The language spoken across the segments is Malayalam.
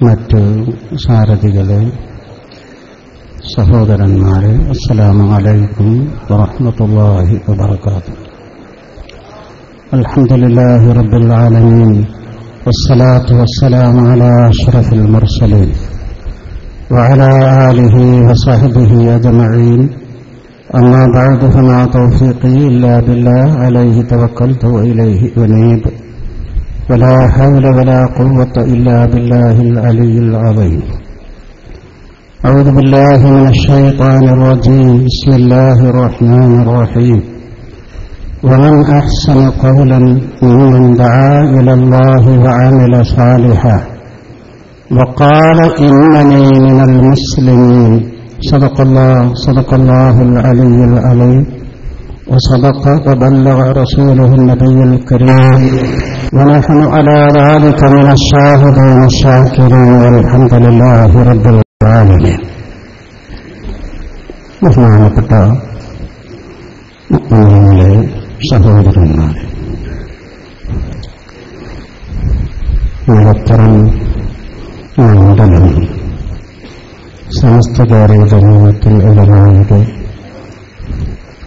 മറ്റ് സാരഥികളെ, സഹോദരന്മാരെ, അസ്സലാമു അലൈക്കും വറഹ്മത്തുള്ളാഹി വബറകാതുഹു. അൽഹംദുലില്ലാഹി റബ്ബിൽ ആലമീൻ വസ്സലാത്തു വസ്സലാമു അലാ അഷ്റഫിൽ മുർസലീൻ വഅലാ ആലിഹി വസഹ്ബിഹി അജ്മഈൻ. അമ്മാ ബഅദു ഫമാ തൗഫീഖി ഇല്ലാ ബില്ലാഹി അലൈഹി തവക്കൽതു വഇലൈഹി ഉനീബ് വലാ ഹൗല വലാ ഖുവ്വത ഇല്ലാ ബില്ലാഹിൽ അലിയ്യിൽ അളീം. അഊദു ബില്ലാഹി മിനശ് ശൈത്വാനിർ റജീം. ബിസ്മില്ലാഹിർ റഹ്മാനിർ റഹീം. ومن أحسن قولا ممن دعا إلى الله وعمل صالحا وقال إنني من المسلمين. صدق الله العلي العظيم وصدق وبلغ رسوله النبي الكريم ونحن على ذلك من الشاهدين الشاكرين والحمد لله رب العالمين. ബഹുമാനപ്പെട്ട മുഅ്മിനീങ്ങളെ, സഹോദരന്മാരെ, മലപ്പുറം മണ്ഡലം സമസ്ത കേരള ജമാഅത്തുൽ ഉലമായുടെ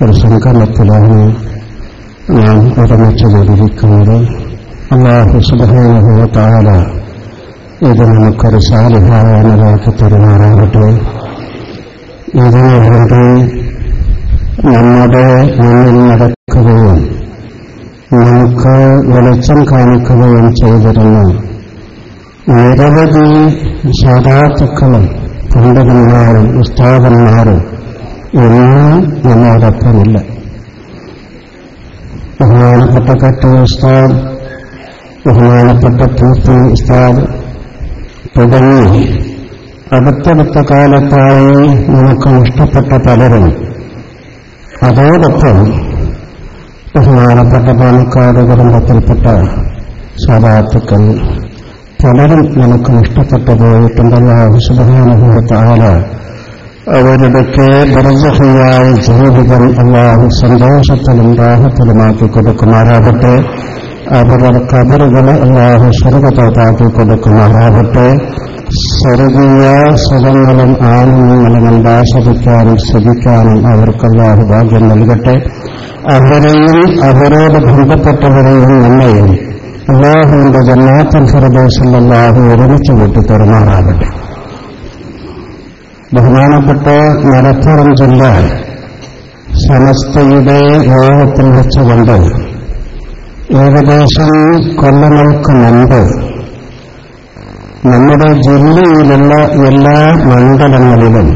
ഒരു സംഗമത്തിലാണ് നാം ഒരുമിച്ച് കൂടിയിരിക്കുന്നത്. അല്ലാഹു സുബ്ഹാനഹു വ തആല ഇത് നമുക്കൊരു സാലിഹായ അമലാക്കി തരുമാറാകട്ടെ. ഇതിനുവേണ്ടി നമ്മുടെ മുന്നിൽ നടക്കുകയും നമുക്ക് വെളിച്ചം കാണിക്കുകയും ചെയ്തിരുന്ന നിരവധി സാദാത്തുക്കളും പണ്ഡിതന്മാരും ഉസ്താദന്മാരും ഇന്നും നമ്മോടൊപ്പമില്ല. ബഹുമാനപ്പെട്ട കട്ട ഉസ്താദ്, ബഹുമാനപ്പെട്ട പൂർത്തി ഉസ്താദ് തുടങ്ങി അടുത്തടുത്ത കാലത്തായി നമുക്ക് നഷ്ടപ്പെട്ട പലരും, അതോടൊപ്പം ബഹുമാനപ്പെട്ട പാലക്കാട് കുടുംബത്തിൽപ്പെട്ട സാദാത്തുക്കൾ പലരും നമുക്ക് നഷ്ടപ്പെട്ടു പോയിട്ടുണ്ട്. അല്ലാഹു സുബ്ഹാനഹു വ തആല അവരുടെയൊക്കെ ബർസഖിയായ ജീവിതം അല്ലാഹു സന്തോഷത്തിലും റാഹത്തിലുമാക്കി കൊടുക്കുമാറാകട്ടെ. അവരുടെ ഖബറുകളെ അല്ലാഹു സ്വർഗ്ഗത്തോപ്പാക്കി കൊടുക്കുമാറാകട്ടെ. സ്വർഗീയ സുഖങ്ങളും ആനന്ദങ്ങളും ആസ്വദിക്കാനും ശ്രദ്ധിക്കാനും അവർക്ക് അല്ലാഹു ഭാഗ്യം നൽകട്ടെ. അവരെയും അവരോട് ബന്ധപ്പെട്ടവരെയും നമ്മയും അല്ലാഹുവിന്റെ ജന്നാത്തുൽ ഫിർദൗസിൽ അല്ലാഹു ഒരുമിച്ച് കൂട്ടിത്തരുമാറാകട്ടെ. ബഹുമാനപ്പെട്ട മലപ്പുറം ജില്ല സമസ്തയുടെ യോഗത്തിൽ വെച്ചുകൊണ്ട് ഏകദേശം കൊല്ലങ്ങൾക്ക് മുമ്പ് നമ്മുടെ ജില്ലയിലുള്ള എല്ലാ മണ്ഡലങ്ങളിലും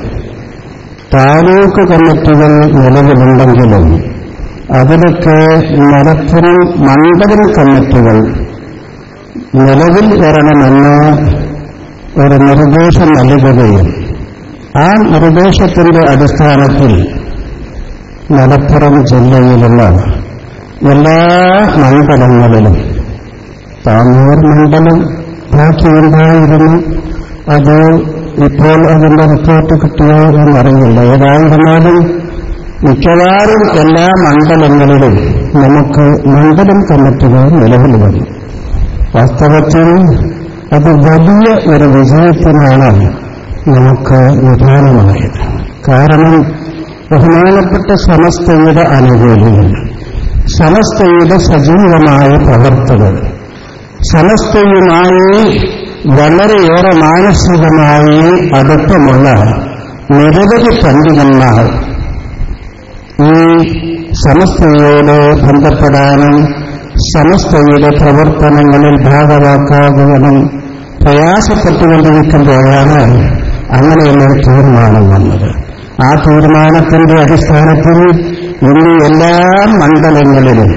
താലൂക്ക് കമ്മിറ്റികൾ നിലവിലുണ്ടെങ്കിലും അതിലൊക്കെ മലപ്പുറം മണ്ഡലം കമ്മിറ്റികൾ നിലവിൽ വരണമെന്ന് ഒരു നിർദ്ദേശം നൽകുകയും ആ നിർദ്ദേശത്തിന്റെ അടിസ്ഥാനത്തിൽ മലപ്പുറം ജില്ലയിലുള്ള എല്ലാ മണ്ഡലങ്ങളിലും താനൂർ മണ്ഡലം ബാക്കിയുണ്ടായിരുന്നു. അത് ഇപ്പോൾ അതിന്റെ റിപ്പോർട്ട് കിട്ടിയോ എന്നറിയില്ല. ഏതായിരുന്നാലും മിക്കവാറും എല്ലാ മണ്ഡലങ്ങളിലും നമുക്ക് മണ്ഡലം കമ്മിറ്റികൾ നിലവിൽ വന്നു. വാസ്തവത്തിൽ അത് വലിയ ഒരു വിജയത്തിനാണ് നമുക്ക് നിദാനമായത്. കാരണം ബഹുമാനപ്പെട്ട സമസ്തയുടെ അനുകൂലികൾ, സമസ്തയുടെ സജീവമായ പ്രവർത്തകർ, സമസ്തയുമായി വളരെയേറെ മാനസികമായി അടുപ്പമുള്ള നിരവധി പണ്ഡിതന്മാർ ഈ സമസ്തയോട് ബന്ധപ്പെടാനും സമസ്തയുടെ പ്രവർത്തനങ്ങളിൽ ഭാഗമാക്കാനും പ്രയാസപ്പെട്ടുകൊണ്ടിരിക്കുമ്പോഴാണ് അങ്ങനെയുള്ളൊരു തീരുമാനം വന്നത്. ആ തീരുമാനത്തിന്റെ അടിസ്ഥാനത്തിൽ ഇന്ന് എല്ലാ മണ്ഡലങ്ങളിലും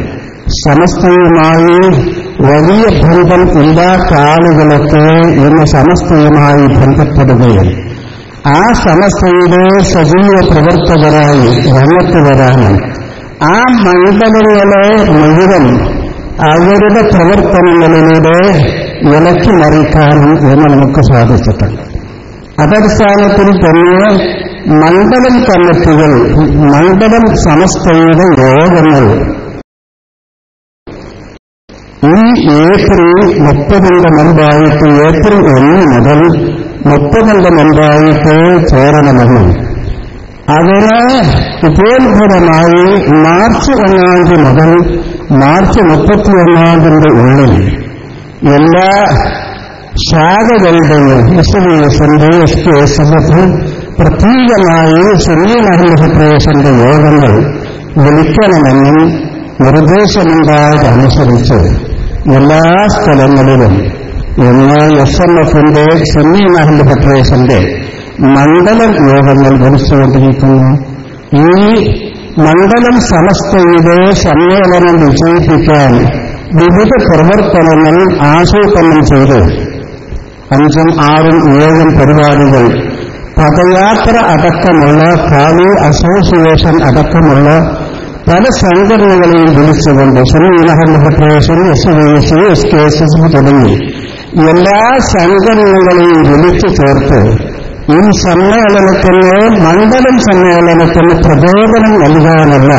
സമസ്തയുമായി വലിയ ബന്ധം ഇല്ലാത്ത ആളുകളൊക്കെ ഇന്ന് സമസ്തയുമായി ബന്ധപ്പെടുകയും ആ സമസ്തയുടെ സജീവ പ്രവർത്തകരായി രംഗത്ത് വരാനും ആ മണ്ഡലങ്ങളെ മുഴുവൻ അവരുടെ പ്രവർത്തനങ്ങളിലൂടെ വിലക്കി മറിക്കാനും എന്ന് നമുക്ക് സാധിച്ചിട്ടുണ്ട്. അതടിസ്ഥാനത്തിൽ തന്നെ മണ്ഡലം കമ്മിറ്റികൾ, മണ്ഡലം സമസ്തയുടെ യോഗങ്ങൾ ഈ ഏപ്രിൽ 30 മുമ്പായിട്ട്, ഏപ്രിൽ 1 മുതൽ 30 മുമ്പായിട്ട് ചേരണമെന്നും അതിന് ഉപോത്ഭവമായി മാർച്ച് 1 മുതൽ മാർച്ച് 31 ഉള്ളിൽ എല്ലാ ശാഖകളുടെയും SVSന്റെ SKSF പ്രത്യേകമായി സുന്നി അഹ്ലു ഫെഡറേഷന്റെ യോഗങ്ങൾ വിളിക്കണമെന്നും നിർദ്ദേശമുണ്ടായതനുസരിച്ച് എല്ലാ സ്ഥലങ്ങളിലും ഇന്ന് SNFന്റെ സുന്നി അഹ്ലു ഫെഡറേഷന്റെ മണ്ഡലം യോഗങ്ങൾ വിളിച്ചുകൊണ്ടിരിക്കുന്നു. ഈ മണ്ഡലം സമസ്തയുടെ സമ്മേളനം വിജയിപ്പിക്കാൻ വിവിധ പ്രവർത്തനങ്ങൾ ആസൂത്രണം ചെയ്ത് 5, 6, 7 പരിപാടികൾ പദയാത്ര അടക്കമുള്ള ഖാലി അസോസിയേഷൻ അടക്കമുള്ള പല സംഘടനകളെയും വിളിച്ചുകൊണ്ട് സുന്നി അഹ്ലു ഫെഡറേഷൻ, SVS, SKSF തുടങ്ങി എല്ലാ സംഘടനകളെയും വിളിച്ചു ചേർത്ത് ഈ സമ്മേളനത്തിന്, മണ്ഡലം സമ്മേളനത്തിന് പ്രചോദനം നൽകാനുള്ള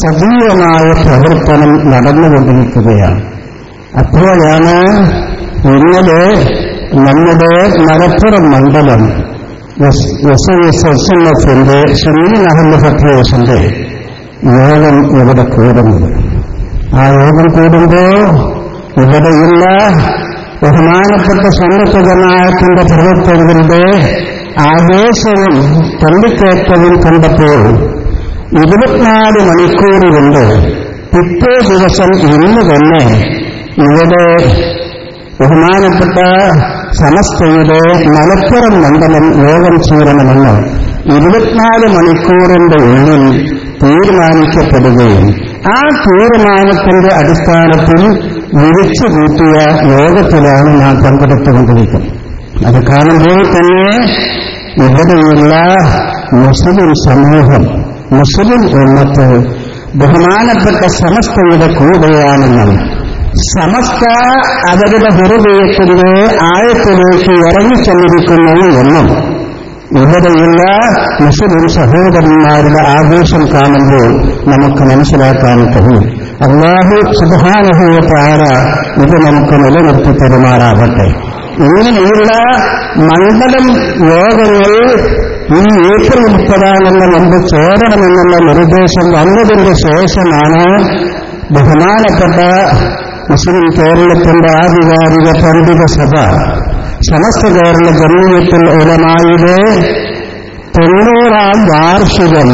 സജീവമായ പ്രവർത്തനം നടന്നുകൊണ്ടിരിക്കുകയാണ്. അപ്പോഴാണ് ഇന്നലെ നമ്മുടെ മലപ്പുറം മണ്ഡലം SNFന്റെ സുന്നി അഹ്ലു ഫെഡറേഷന്റെ യോഗം ഇവിടെ കൂടുന്നത്. ആ യോഗം കൂടുമ്പോൾ ഇവിടെയുള്ള ബഹുമാനപ്പെട്ട സുന്നത്ത് ജമാഅത്തിന്റെ പ്രവർത്തകരുടെ ആവേശവും തള്ളിക്കയറ്റവും കണ്ടപ്പോൾ 24 മണിക്കൂർ കൊണ്ട് പിറ്റേ ദിവസം ഇന്ന് തന്നെ ഇവിടെ ബഹുമാനപ്പെട്ട സമസ്തയുടെ മലപ്പുറം മണ്ഡലം യോഗം ചേരണമെന്ന് 24 മണിക്കൂറിന്റെ ഉള്ളിൽ തീരുമാനിക്കപ്പെടുകയും ആ തീരുമാനത്തിന്റെ അടിസ്ഥാനത്തിൽ വിളിച്ചുകൂട്ടിയ യോഗത്തിലാണ് ഞാൻ പങ്കെടുത്തുകൊണ്ടിരിക്കുന്നത്. അത് കാണുമ്പോൾ തന്നെ ഇവിടെയുള്ള മുസ്ലിം സമൂഹം, മുസ്ലിം ഉമ്മത്ത് ബഹുമാനപ്പെട്ട സമസ്തയുടെ കൂടെയാണെന്നും സമസ്ത അവരുടെ ഹൃദയത്തിന്റെ ആഴത്തിലേക്ക് ഇറങ്ങിച്ചെന്നിരിക്കുന്നു എന്നും ഇവിടെയുള്ള മുസ്ലിം സഹോദരന്മാരുടെ ആവേശം കാണുമ്പോൾ നമുക്ക് മനസ്സിലാക്കാൻ കഴിയും. അല്ലാഹു സുബ്ഹാനഹു വ തആല ഇത് നമുക്ക് നിലനിർത്തി പെരുമാറാവട്ടെ. ഇങ്ങനെയുള്ള മണ്ഡലം യോഗങ്ങൾ ഈ ഏപ്രിൽ 30 മുമ്പ് ചേരണമെന്നുള്ള നിർദ്ദേശം വന്നതിന്റെ ശേഷമാണ് ബഹുമാനപ്പെട്ട മുസ്ലിം കേരളത്തിന്റെ ആധികാരിക പണ്ഡിത സഭ സമസ്ത കേരള ജംഇയ്യത്തുൽ ഉലമായുടെ 90ാം വാർഷികം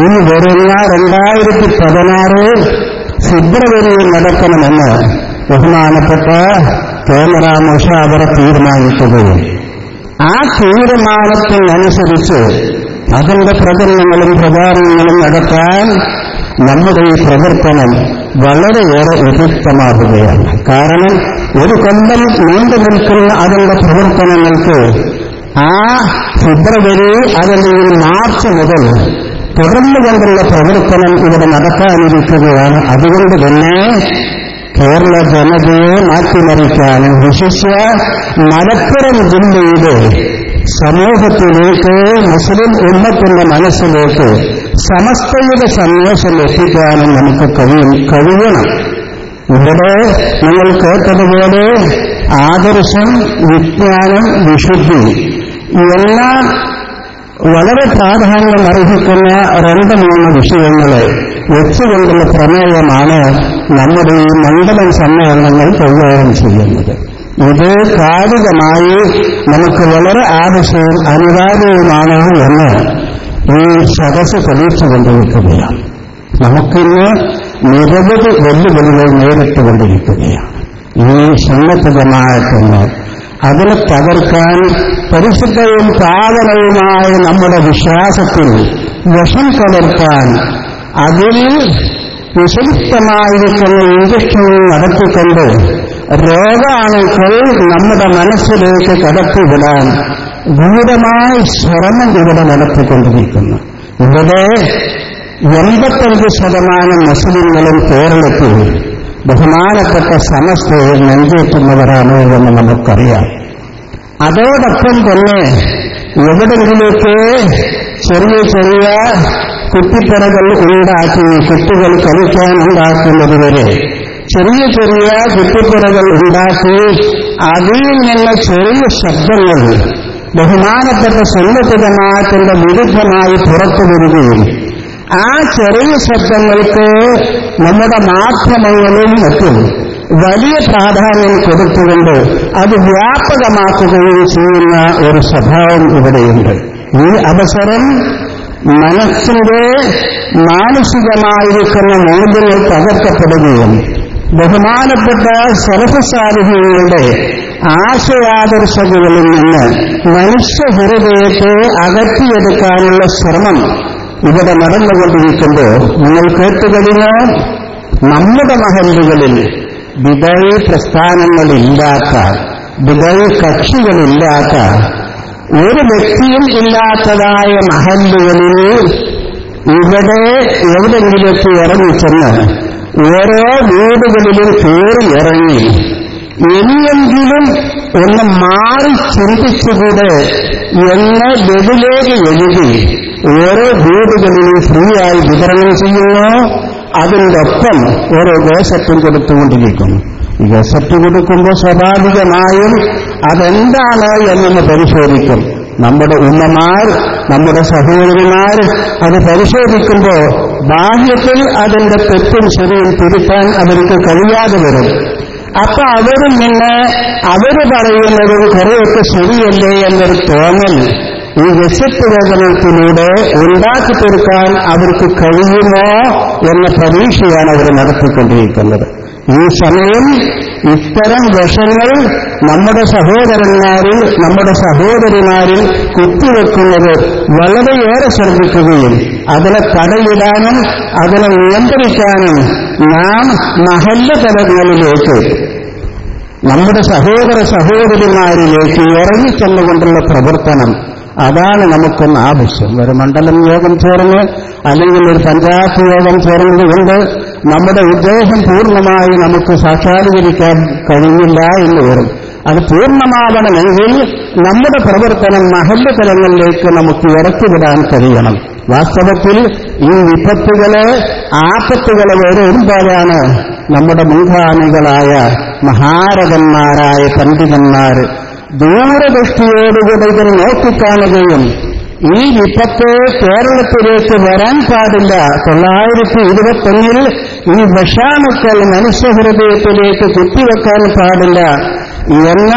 ഈ വരുന്ന 2016 ഫെബ്രുവരിയിൽ നടക്കണമെന്ന് ബഹുമാനപ്പെട്ട കേന്ദ്ര മുശാവറ തീരുമാനിക്കുകയും ആ തീരുമാനത്തിനനുസരിച്ച് അതിന്റെ പ്രചരണങ്ങളും പ്രചാരണങ്ങളും നടത്താൻ നമ്മുടെ ഈ പ്രവർത്തനം വളരെയേറെ ഉപയുക്തമാകുകയാണ്. കാരണം ഒരു കൊല്ലം നീണ്ടു നിൽക്കുന്ന അതിന്റെ പ്രവർത്തനങ്ങൾക്ക് ആ ഫെബ്രുവരി അല്ലെങ്കിൽ മാർച്ച് മുതൽ തുടർന്നുകൊണ്ടുള്ള പ്രവർത്തനം ഇവിടെ നടക്കാനിരിക്കുകയാണ്. അതുകൊണ്ട് തന്നെ കേരള ജനതയെ മാറ്റിമറിക്കാനും വിശിഷ്യ മലപ്പുറം ജില്ലയുടെ സമൂഹത്തിലേക്ക്, മുസ്ലിം ഉമ്മത്തിന്റെ മനസ്സിലേക്ക് സമസ്തയുടെ സന്ദേശം എത്തിക്കാനും നമുക്ക് കഴിയണം. ഇവിടെ നിങ്ങൾ കേട്ടതുപോലെ ആദർശം, വിജ്ഞാനം, വിശുദ്ധി എല്ലാം വളരെ പ്രാധാന്യം അർഹിക്കുന്ന 2-3 വിഷയങ്ങളെ വെച്ചുകൊണ്ടുള്ള പ്രമേയമാണ് നമ്മുടെ ഈ മണ്ഡലം സമ്മേളനങ്ങൾ കൈകാര്യം ചെയ്യുന്നത്. ഇത് കാലികമായി നമുക്ക് വളരെ ആവശ്യവും അനിവാര്യവുമാണ് എന്ന് ഈ സദസ്സ് തെളിയിച്ചുകൊണ്ടിരിക്കുകയാണ്. നമുക്കിന്ന് നിരവധി വെല്ലുവിളികൾ നേരിട്ടുകൊണ്ടിരിക്കുകയാണ്. ഈ സുന്നത്ത് ജമാഅത്തിന് അതിനെ തകർക്കാൻ പരിശുദ്ധവും പാവനവുമായ നമ്മുടെ വിശ്വാസത്തിൽ വിഷം കലർത്താൻ, അതിൽ വിഷലിപ്തമായിരിക്കുന്ന ഇഞ്ചക്ഷനുകൾ നടത്തിക്കൊണ്ട് രോഗാണുക്കൾ നമ്മുടെ മനസ്സിലേക്ക് കടത്തിവിടാൻ ഗൂഢമായ ശ്രമം ഇവിടെ നടത്തിക്കൊണ്ടിരിക്കുന്നു. ഇവിടെ 85% മുസ്ലിങ്ങളും കേരളത്തിൽ ബഹുമാനപ്പെട്ട സമസ്തയെ നെഞ്ചേറ്റുന്നവരാണ് എന്ന് നമുക്കറിയാം. അതോടൊപ്പം തന്നെ എവിടെങ്കിലേക്ക് ചെറിയ ചെറിയ കുട്ടിപ്പറകൾ ഉണ്ടാക്കി കുട്ടികൾ കളിക്കാൻ ഉണ്ടാക്കുന്നതുവരെ ചെറിയ ചെറിയ കുറ്റിപ്പുറകൾ ഉണ്ടാക്കി അതിൽ നിന്ന് ചെറിയ ശബ്ദങ്ങൾ ബഹുമാനപ്പെട്ട സുന്നത്ത് ജമാഅത്തിന്റെ വിരുദ്ധമായി പുറത്തു വരികയും ആ ചെറിയ ശബ്ദങ്ങൾക്ക് നമ്മുടെ മാധ്യമങ്ങളും മറ്റും വലിയ പ്രാധാന്യം കൊടുത്തുകൊണ്ട് അത് വ്യാപകമാക്കുകയും ചെയ്യുന്ന ഒരു സ്വഭാവം ഇവിടെയുണ്ട്. ഈ അവസരം മനസ്സിന്റെ മാനസികമായിരിക്കുന്ന മൂല്യങ്ങൾ തകർക്കപ്പെടുകയും ബഹുമാനപ്പെട്ട സലഫ് സാലിഹീങ്ങളുടെ ആശയാദർശങ്ങളിൽ നിന്ന് മനുഷ്യ ഹൃദയത്തെ അകറ്റിയെടുക്കാനുള്ള ശ്രമം ഇവിടെ നടന്നുകൊണ്ടിരിക്കുമ്പോൾ നിങ്ങൾ കേട്ടുകഴിഞ്ഞോ, നമ്മുടെ മഹല്ലുകളിൽ ബിദഈ പ്രസ്ഥാനങ്ങളില്ലാത്ത, ബിദഈ കക്ഷികളില്ലാത്ത, ഒരു വ്യക്തിയും ഇല്ലാത്തതായ മഹല്ലുകളിൽ ഇവിടെ എവിടെങ്കിലേക്ക് ഇറങ്ങിച്ചെന്ന് ഓരോ വീടുകളിലും കയറി ഇറങ്ങി ഇനിയെങ്കിലും ഒന്ന് മാറി ചിന്തിച്ചുകൂടെ എന്ന് ബെഡിലേക്ക് എഴുതി ഓരോ വീടുകളിലും ഫ്രീ ആയി വിതരണം ചെയ്യുന്നു. അതിന്റെ ഒപ്പം ഓരോ ഗസറ്റും കൊടുത്തുകൊണ്ടിരിക്കുന്നു. ഈ ഗസറ്റ് കൊടുക്കുമ്പോൾ സ്വാഭാവികമായും അതെന്താണ് എന്നൊന്ന് പരിശോധിക്കും. നമ്മുടെ ഉമ്മമാർ, നമ്മുടെ സഹോദരിമാർ അത് പരിശോധിക്കുമ്പോൾ ബാഹ്യത്തിൽ അതിന്റെ തെറ്റും ശരിയും തിരുത്താൻ അവർക്ക് കഴിയാതെ വരും. അപ്പൊ അവരിൽ നിന്ന് അവര് പറയുന്നതും കുറെയൊക്കെ ശരിയല്ലേ എന്നൊരു തോന്നൽ ഈ ഗസറ്റ് വേദനത്തിലൂടെ ഉണ്ടാക്കി തീർക്കാൻ അവർക്ക് കഴിയുമോ എന്ന പരീക്ഷയാണ് അവർ നടത്തിക്കൊണ്ടിരിക്കുന്നത്. ഈ സമയം ഇത്തരം വിഷങ്ങൾ നമ്മുടെ സഹോദരന്മാരിൽ, നമ്മുടെ സഹോദരിമാരിൽ കുത്തിവെക്കുന്നത് വളരെയേറെ ശ്രദ്ധിക്കുകയും അതിനെ തടയിടാനും അതിനെ നിയന്ത്രിക്കാനും നാം മഹല്ല് തലങ്ങളിലേക്ക്, നമ്മുടെ സഹോദര സഹോദരിമാരിലേക്ക് ഇറങ്ങിച്ചെന്നുകൊണ്ടുള്ള പ്രവർത്തനം, അതാണ് നമുക്കൊന്ന് ആവശ്യം. ഒരു മണ്ഡലം യോഗം ചേർന്ന് അല്ലെങ്കിൽ ഒരു പഞ്ചായത്ത് യോഗം ചേർന്നതുകൊണ്ട് നമ്മുടെ ഉദ്ദേശം പൂർണ്ണമായി നമുക്ക് സാക്ഷാത്കരിക്കാൻ കഴിയില്ല എന്ന് വരും. അത് പൂർണ്ണമാവണമെങ്കിൽ നമ്മുടെ പ്രവർത്തനം മഹല്ല് തലങ്ങളിലേക്ക് നമുക്ക് ഇറക്കിവിടാൻ കഴിയണം. വാസ്തവത്തിൽ ഈ വിപത്തുകളെ, ആപത്തുകളെ വരുമ്പോഴാണ് നമ്മുടെ മുൻഗാമികളായ മഹാരഥന്മാരായ പണ്ഡിതന്മാർ ദൂരദൃഷ്ടിയോടുകൂടി ഇതിനെ നോക്കിക്കാണുകയും ഈ വിപത്ത് കേരളത്തിലേക്ക് വരാൻ പാടില്ല, 921 ഈ വിഷാണുക്കൾ മനുഷ്യഹൃദയത്തിലേക്ക് കുത്തിവെക്കാൻ പാടില്ല എന്ന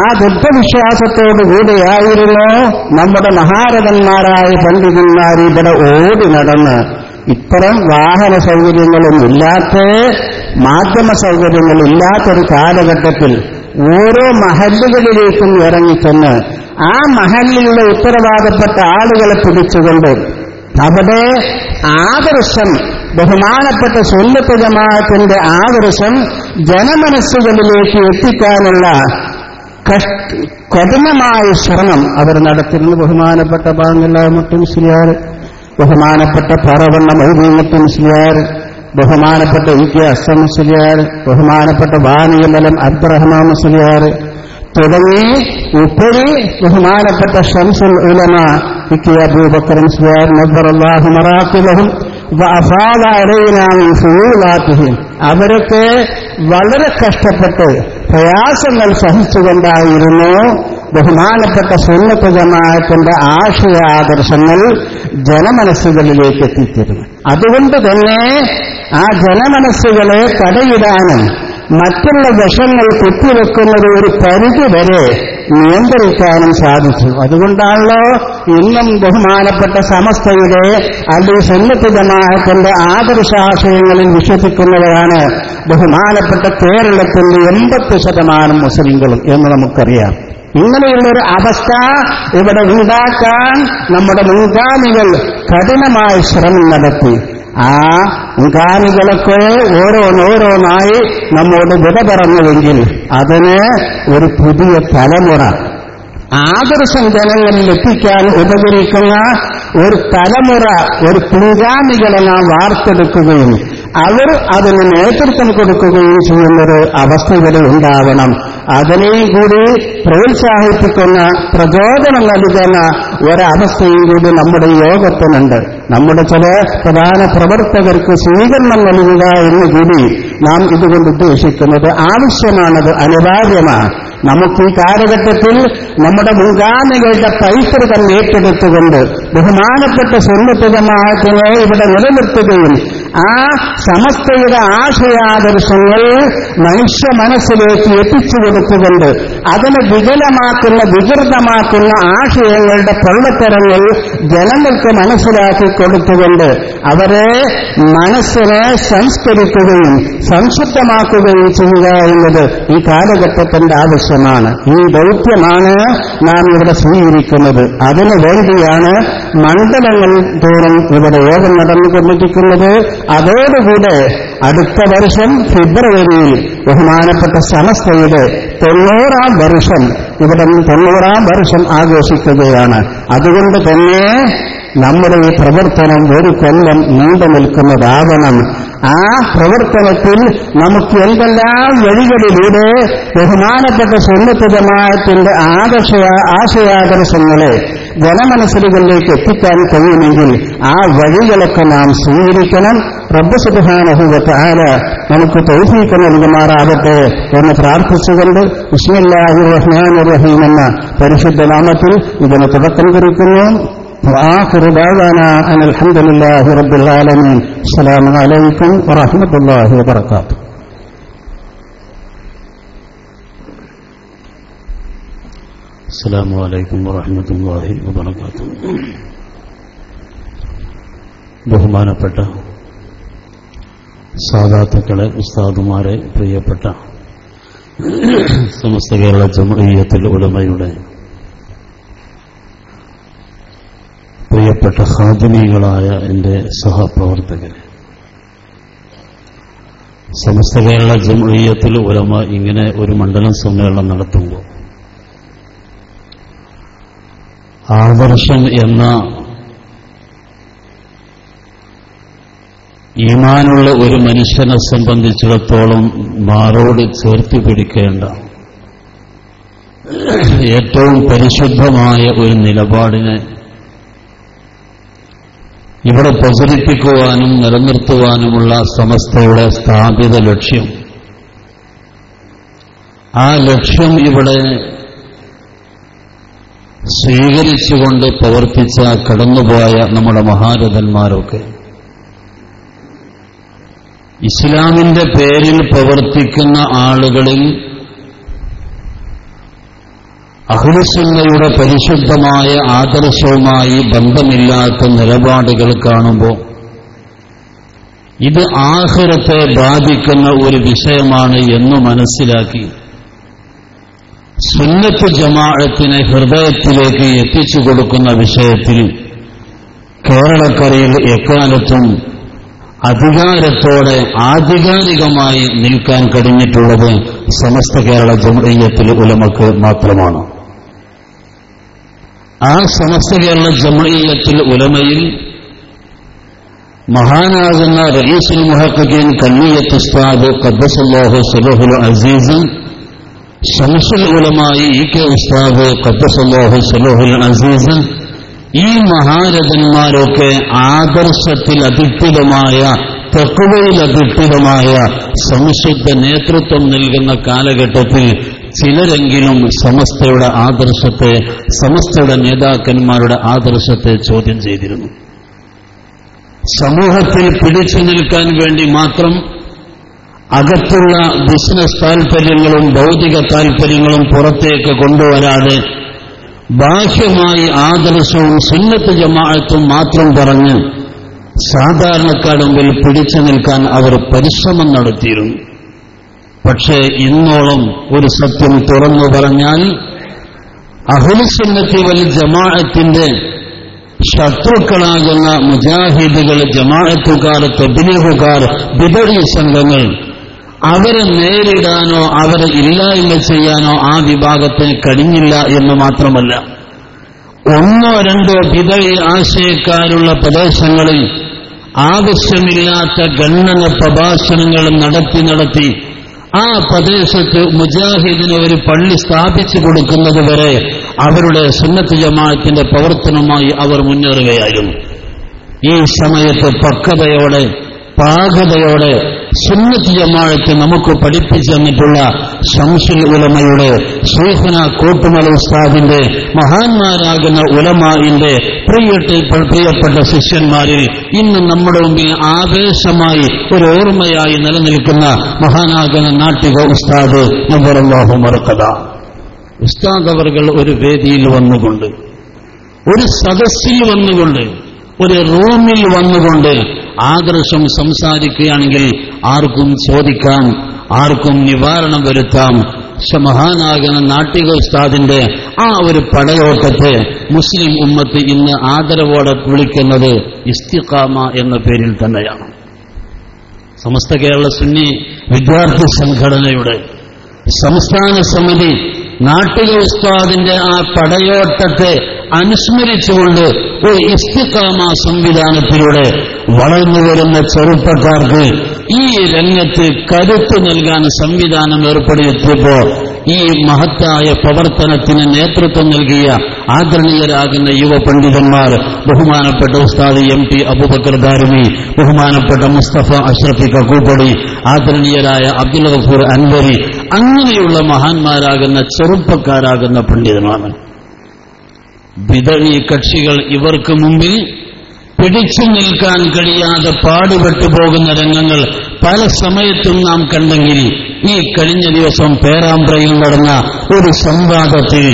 ആ ദുഃഖവിശ്വാസത്തോടുകൂടിയായിരുന്നു നമ്മുടെ മഹാരഥന്മാരായ പണ്ഡിതന്മാർ ഇവിടെ ഓടി നടന്ന് ഇത്തരം വാഹന സൗകര്യങ്ങളൊന്നുമില്ലാത്ത, മാധ്യമ സൗകര്യങ്ങളില്ലാത്തൊരു കാലഘട്ടത്തിൽ ഓരോ മഹല്ലുകളിലേക്കും ഇറങ്ങിച്ചെന്ന് ആ മഹല്ലിലുള്ള ഉത്തരവാദപ്പെട്ട ആളുകളെ പിടിച്ചുകൊണ്ട് അവിടെ ആദർശം, ബഹുമാനപ്പെട്ട സുന്നത്ത് ജമാഅത്തിന്റെ ആദർശം ജനമനസ്സുകളിലേക്ക് എത്തിക്കാനുള്ള കഠിനമായ ശ്രമം അവർ നടത്തുന്നു. ബഹുമാനപ്പെട്ട പാങ്ങല്ലാമുട്ട് മുസ്ലിയാർ, ബഹുമാനപ്പെട്ട പറവണ്ണ മൈദീനത്ത് മുസ്ലിയാർ, ബഹുമാനപ്പെട്ട ഇ.കെ. അസം മുസ്ലിയാർ, ബഹുമാനപ്പെട്ട വാനിയലം അബ്ദുറഹ്മാൻ മുസ്ലിയാർ തുടങ്ങി ഉപ്പഴി ബഹുമാനപ്പെട്ട ഷംസുൽ ഉലമ ഇ.കെ. അബൂബക്കർ മുസ്ലിയാർ നബ്ബറല്ലാഹു മറാഖിബഹും വഅഫാദ അലൈനാ മിൻ ഫുളാതിഹിം, അവരൊക്കെ വളരെ കഷ്ടപ്പെട്ട് പ്രയാസങ്ങൾ സഹിച്ചുകൊണ്ടായിരുന്നു ബഹുമാനപ്പെട്ട സുന്നത്ത് ജമാഅത്തിന്റെ ആശയാദർശങ്ങൾ ജനമനസ്സുകളിലേക്ക് എത്തിച്ചിരുന്നു. അതുകൊണ്ട് തന്നെ ആ ജനമനസ്സുകളെ തടയിടാനും മറ്റുള്ള വിഷങ്ങൾ കുത്തിവെക്കുന്നത് ഒരു പരിധി വരെ നിയന്ത്രിക്കാനും സാധിച്ചു. അതുകൊണ്ടാണല്ലോ ഇന്നും ബഹുമാനപ്പെട്ട സമസ്തയുടെ അല്ലെങ്കിൽ സുന്നത്ത് ജമാഅത്തിന്റെ ആദർശാശയങ്ങളിൽ വിശ്വസിക്കുന്നവരാണ് ബഹുമാനപ്പെട്ട കേരളത്തിന്റെ 80% മുസ്ലിങ്ങളും എന്ന് നമുക്കറിയാം. ഇങ്ങനെയുള്ളൊരു അവസ്ഥ ഇവിടെ ഉണ്ടാക്കാൻ നമ്മുടെ മുൻഗാമികൾ കഠിനമായ ശ്രമം നടത്തി. ആ മുൻഗാമികളൊക്കെ ഓരോന്നോരോന്നായി നമ്മോട് വിട പറഞ്ഞുവെങ്കിൽ അതിന് ഒരു പുതിയ തലമുറ, ആദർശം ജനങ്ങളിൽ എത്തിക്കാൻ ഉപകരിക്കുന്ന ഒരു തലമുറ, ഒരു പിൻഗാമികളെ നാം വാർത്തെടുക്കുകയും അവർ അതിന് നേതൃത്വം കൊടുക്കുകയും ചെയ്യുന്നൊരു അവസ്ഥ ഇവിടെ ഉണ്ടാവണം. അതിനെയും കൂടി പ്രോത്സാഹിപ്പിക്കുന്ന, പ്രചോദനം നൽകുന്ന ഒരവസ്ഥയും കൂടി നമ്മുടെ യോഗത്തിനുണ്ട്. നമ്മുടെ ചില പ്രധാന പ്രവർത്തകർക്ക് സ്വീകരണം നൽകുക എന്ന് കൂടി നാം ഇതുകൊണ്ട് ഉദ്ദേശിക്കുന്നത് ആവശ്യമാണത്, അനിവാര്യമാണ്. നമുക്ക് ഈ കാലഘട്ടത്തിൽ നമ്മുടെ മുൻഗാമികളുടെ പൈതൃകം ഏറ്റെടുത്തുകൊണ്ട് ബഹുമാനപ്പെട്ട സുന്നത്ത് ജമാഅത്തിനെ ഇവിടെ നിലനിർത്തുകയും ആ സമസ്തയുടെ ആശയാദർശങ്ങൾ മനുഷ്യ മനസ്സിലേക്ക് എത്തിച്ചു കൊടുത്തുകൊണ്ട് അതിനെ വികലമാക്കുന്ന വികൃതമാക്കുന്ന ആശയങ്ങളുടെ പൊള്ളത്തരങ്ങൾ ജനങ്ങൾക്ക് മനസ്സിലാക്കി കൊടുത്തുകൊണ്ട് അവരെ മനസ്സിനെ സംസ്കരിക്കുകയും സംശുദ്ധമാക്കുകയും ചെയ്യുക എന്നത് ഈ കാലഘട്ടത്തിന്റെ ആവശ്യമാണ്. ഈ ദൗത്യമാണ് നാം ഇവിടെ സ്വീകരിക്കുന്നത്. അതിനു വേണ്ടിയാണ് മണ്ഡലങ്ങൾ തോറും ഇവിടെ യോഗം നടന്നുകൊണ്ടിരിക്കുന്നത്. അതോടുകൂടെ അടുത്ത വർഷം ഫെബ്രുവരിയിൽ ബഹുമാനപ്പെട്ട സമസ്തയുടെ 90-ാം വർഷം ഇവിടെ 90-ാം വർഷം ആഘോഷിക്കുകയാണ്. അതുകൊണ്ട് തന്നെ നമ്മുടെ ഈ പ്രവർത്തനം ഒരു കൊല്ലം നീണ്ടു നിൽക്കുന്നതാകണം. ആ പ്രവർത്തനത്തിൽ നമുക്ക് എന്തെല്ലാം വഴികളിലൂടെ ബഹുമാനപ്പെട്ട സുന്നത്ത് ജമാഅത്തിന്റെ ആശയാദർശങ്ങളെ ജനമനസ്സുകളിലേക്ക് എത്തിക്കാൻ കഴിയുമെങ്കിൽ ആ വഴികളൊക്കെ നാം സ്വീകരിക്കണം. റബ്ബ് സുബ്ഹാനഹു വ തആല നമുക്ക് തൗഫീഖ് നൽകുമാറാകട്ടെ എന്ന് പ്രാർത്ഥിച്ചുകൊണ്ട് ബിസ്മില്ലാഹിർ റഹ്മാനിർ റഹീം എന്ന പരിശുദ്ധ നാമത്തിൽ ഇതിന് തുടക്കം കുറിക്കുന്നു. وآخر دعوانا أن الحمد لله رب العالمين. السلام عليكم ورحمة الله وبركاته. السلام عليكم ورحمة الله وبركاته. ബഹുമാനപ്പെട്ട സാദാത്തുക്കളെ, ഉസ്താദുമാരെ, പ്രിയപ്പെട്ട സമസ്ത കേരള ജംഇയ്യത്തുൽ ഉലമയുടെ പ്രിയപ്പെട്ട ഖാദിമീങ്ങളായ എൻ്റെ സഹപ്രവർത്തകരെ, സമസ്ത കേരള ജംഇയ്യത്തുൽ ഉലമ ഇങ്ങനെ ഒരു മണ്ഡലം സമ്മേളനം നടത്തുമ്പോൾ ആദർശം എന്ന ഈമാനുള്ള ഒരു മനുഷ്യനെ സംബന്ധിച്ചിടത്തോളം മാറോട് ചേർത്ത് പിടിക്കേണ്ട ഏറ്റവും പരിശുദ്ധമായ ഒരു നിലപാടിനെ ഇവിടെ പ്രചരിപ്പിക്കുവാനും നിലനിർത്തുവാനുമുള്ള സമസ്തയുടെ സ്ഥാപിത ലക്ഷ്യം, ആ ലക്ഷ്യം ഇവിടെ സ്വീകരിച്ചുകൊണ്ട് പ്രവർത്തിച്ച കടന്നുപോയ നമ്മുടെ മഹാരഥന്മാരൊക്കെ ഇസ്ലാമിന്റെ പേരിൽ പ്രവർത്തിക്കുന്ന ആളുകളിൽ അഹ്ലുസുന്നയുടെ പരിശുദ്ധമായ ആദർശവുമായി ബന്ധമില്ലാത്ത നിലപാടുകൾ കാണുമ്പോൾ ഇത് ആഖിറത്തെ ബാധിക്കുന്ന ഒരു വിഷയമാണ് എന്ന് മനസ്സിലാക്കി സുന്നത്ത് ജമാഅത്തിനെ ഹൃദയത്തിലേക്ക് എത്തിച്ചു കൊടുക്കുന്ന വിഷയത്തിൽ കേരളക്കരയിൽ എക്കാലത്തും അധികാരത്തോടെ ആധികാരികമായി നിൽക്കാൻ കഴിഞ്ഞിട്ടുള്ളത് സമസ്ത കേരള ജംഇയ്യത്തുൽ ഉലമക്ക് മാത്രമാണ്. ആ സമസ്ത കേരള ജംഇയ്യത്തുൽ ഉലമയിൽ മഹാനാകുന്ന റഈസുൽ മുഹഖഖീൻ കണ്ണിയത്ത് ഉസ്താദ് ഖദ്ദസല്ലാഹു സിറഹുൽ അസീസ്, ശംസുൽ ഉലമായി ഇ.കെ. ഉസ്താദ് ഖദ്ദസല്ലാഹു സിറഹുൽ അസീസ്, ഈ മഹാരഥന്മാരൊക്കെ ആദർശത്തിൽ അധിഷ്ഠിതമായ തഖ്വയിൽ അധിഷ്ഠിതമായ സംശുദ്ധ നേതൃത്വം നൽകുന്ന കാലഘട്ടത്തിൽ ചിലരെങ്കിലും സമസ്തയുടെ ആദർശത്തെ, സമസ്തയുടെ നേതാക്കന്മാരുടെ ആദർശത്തെ ചോദ്യം ചെയ്തിരുന്നു. സമൂഹത്തിൽ പിടിച്ചു നിൽക്കാൻ വേണ്ടി മാത്രം അകത്തുള്ള ബിസിനസ് താൽപര്യങ്ങളും ഭൗതിക താൽപര്യങ്ങളും പുറത്തേക്ക് കൊണ്ടുവരാതെ ബാഹ്യമായി ആദർശവും സുന്നത്ത് ജമാഅത്തും മാത്രം പറഞ്ഞ് സാധാരണക്കാരുടെ മുമ്പിൽ പിടിച്ചു നിൽക്കാൻ അവർ പരിശ്രമം നടത്തിയിരുന്നു. പക്ഷേ ഇന്നോളം ഒരു സത്യം തുറന്നു പറഞ്ഞാൽ അഹ്ലുസുന്നത്തി വൽ ജമാഅത്തിന്റെ ശത്രുക്കളാകുന്ന മുജാഹിദുകൾ, ജമാഅത്തുകാർ, തബ്ലീഗുകാർ, ബിദഈ സംഘങ്ങൾ, അവരെ നേരിടാനോ അവരെ ഇല്ലായ്മ ചെയ്യാനോ ആ വിഭാഗത്തിന് കഴിഞ്ഞില്ല എന്ന് മാത്രമല്ല, ഒന്നോ രണ്ടോ ബിദഈ ആശയക്കാരുള്ള പ്രദേശങ്ങളിൽ ആവശ്യമില്ലാത്ത ഖണ്ഡന പ്രഭാഷണങ്ങൾ നടത്തി ആ പ്രദേശത്ത് മുജാഹിദിന് ഒരു പള്ളി സ്ഥാപിച്ചു കൊടുക്കുന്നത് വരെ അവരുടെ സുന്നത്ത് ജമാഅത്തിന്റെ പ്രവർത്തനവുമായി അവർ മുന്നേറുകയായിരുന്നു. ഈ സമയത്ത് പക്വതയോടെ പാകതയോടെ സുന്നത്ത് ജമാഅത്ത് നമുക്ക് പഠിപ്പിച്ചു തന്നിട്ടുള്ള ശംസുൽ ഉലമയുടെ ശൈഖുന കോട്ടുമല ഉസ്താദിന്റെ മഹാന്മാരാകുന്ന ഉലമാഇന്റെ പ്രിയപ്പെട്ട ശിഷ്യന്മാരിൽ ഇന്ന് നമ്മുടെ മുമ്പിൽ ആവേശമായി ഒരു ഓർമ്മയായി നിലനിൽക്കുന്ന മഹാനാകുന്ന നാട്ടിക ഉസ്താദ് നവറല്ലാഹു മർഖദ ഉസ്താദ് അവർകൾ ഒരു വേദിയിൽ വന്നുകൊണ്ട്, ഒരു സദസ്സിൽ വന്നുകൊണ്ട്, ഒരു റൂമിൽ വന്നുകൊണ്ട് ആദർശം സംസാരിക്കുകയാണെങ്കിൽ ആർക്കും ചോദിക്കാം, ആർക്കും നിവാരണം വരുത്താം. മഹാനാകുന്ന നാട്ടിക ഉസ്താദിന്റെ ആ ഒരു പടയോട്ടത്തെ മുസ്ലിം ഉമ്മത്ത് ഇന്ന് ആദരവോടെ വിളിക്കുന്നത് ഇസ്തിഖാമ എന്ന പേരിൽ തന്നെയാണ്. സമസ്ത കേരള സുന്നി വിദ്യാർത്ഥി സംഘടനയുടെ സംസ്ഥാന സമിതി നാട്ടിക ഉസ്താദിന്റെ ആ പടയോട്ടത്തെ അനുസ്മരിച്ചുകൊണ്ട് ഒരു ഇസ്തിഖാമ സംവിധാനത്തിലൂടെ വളർന്നുവരുന്ന ചെറുപ്പക്കാർക്ക് ഈ രംഗത്ത് കരുത്ത് നൽകാൻ സംവിധാനം ഏർപ്പെടുത്തിയപ്പോ ഈ മഹത്തായ പ്രവർത്തനത്തിന് നേതൃത്വം നൽകിയ ആദരണീയരാകുന്ന യുവ പണ്ഡിതന്മാർ, ബഹുമാനപ്പെട്ട ഉസ്താദ് എം ടി അബൂബക്കർ ദാരിമി, ബഹുമാനപ്പെട്ട മുസ്തഫ അഷ്റഫി കക്കൂപ്പടി, ആദരണീയരായ അബ്ദുൽ ഗഫൂർ അൻവരി, അങ്ങനെയുള്ള മഹാന്മാരാകുന്ന ചെറുപ്പക്കാരാകുന്ന പണ്ഡിതന്മാർ. ബിദഈ കക്ഷികൾ ഇവർക്ക് മുമ്പിൽ പിടിച്ചു നിൽക്കാൻ കഴിയാതെ പാടുപെട്ടു പോകുന്ന രംഗങ്ങൾ പല സമയത്തും നാം കണ്ടെങ്കിൽ ഈ കഴിഞ്ഞ ദിവസം പേരാമ്പ്രയിൽ നടന്ന ഒരു സംവാദത്തിൽ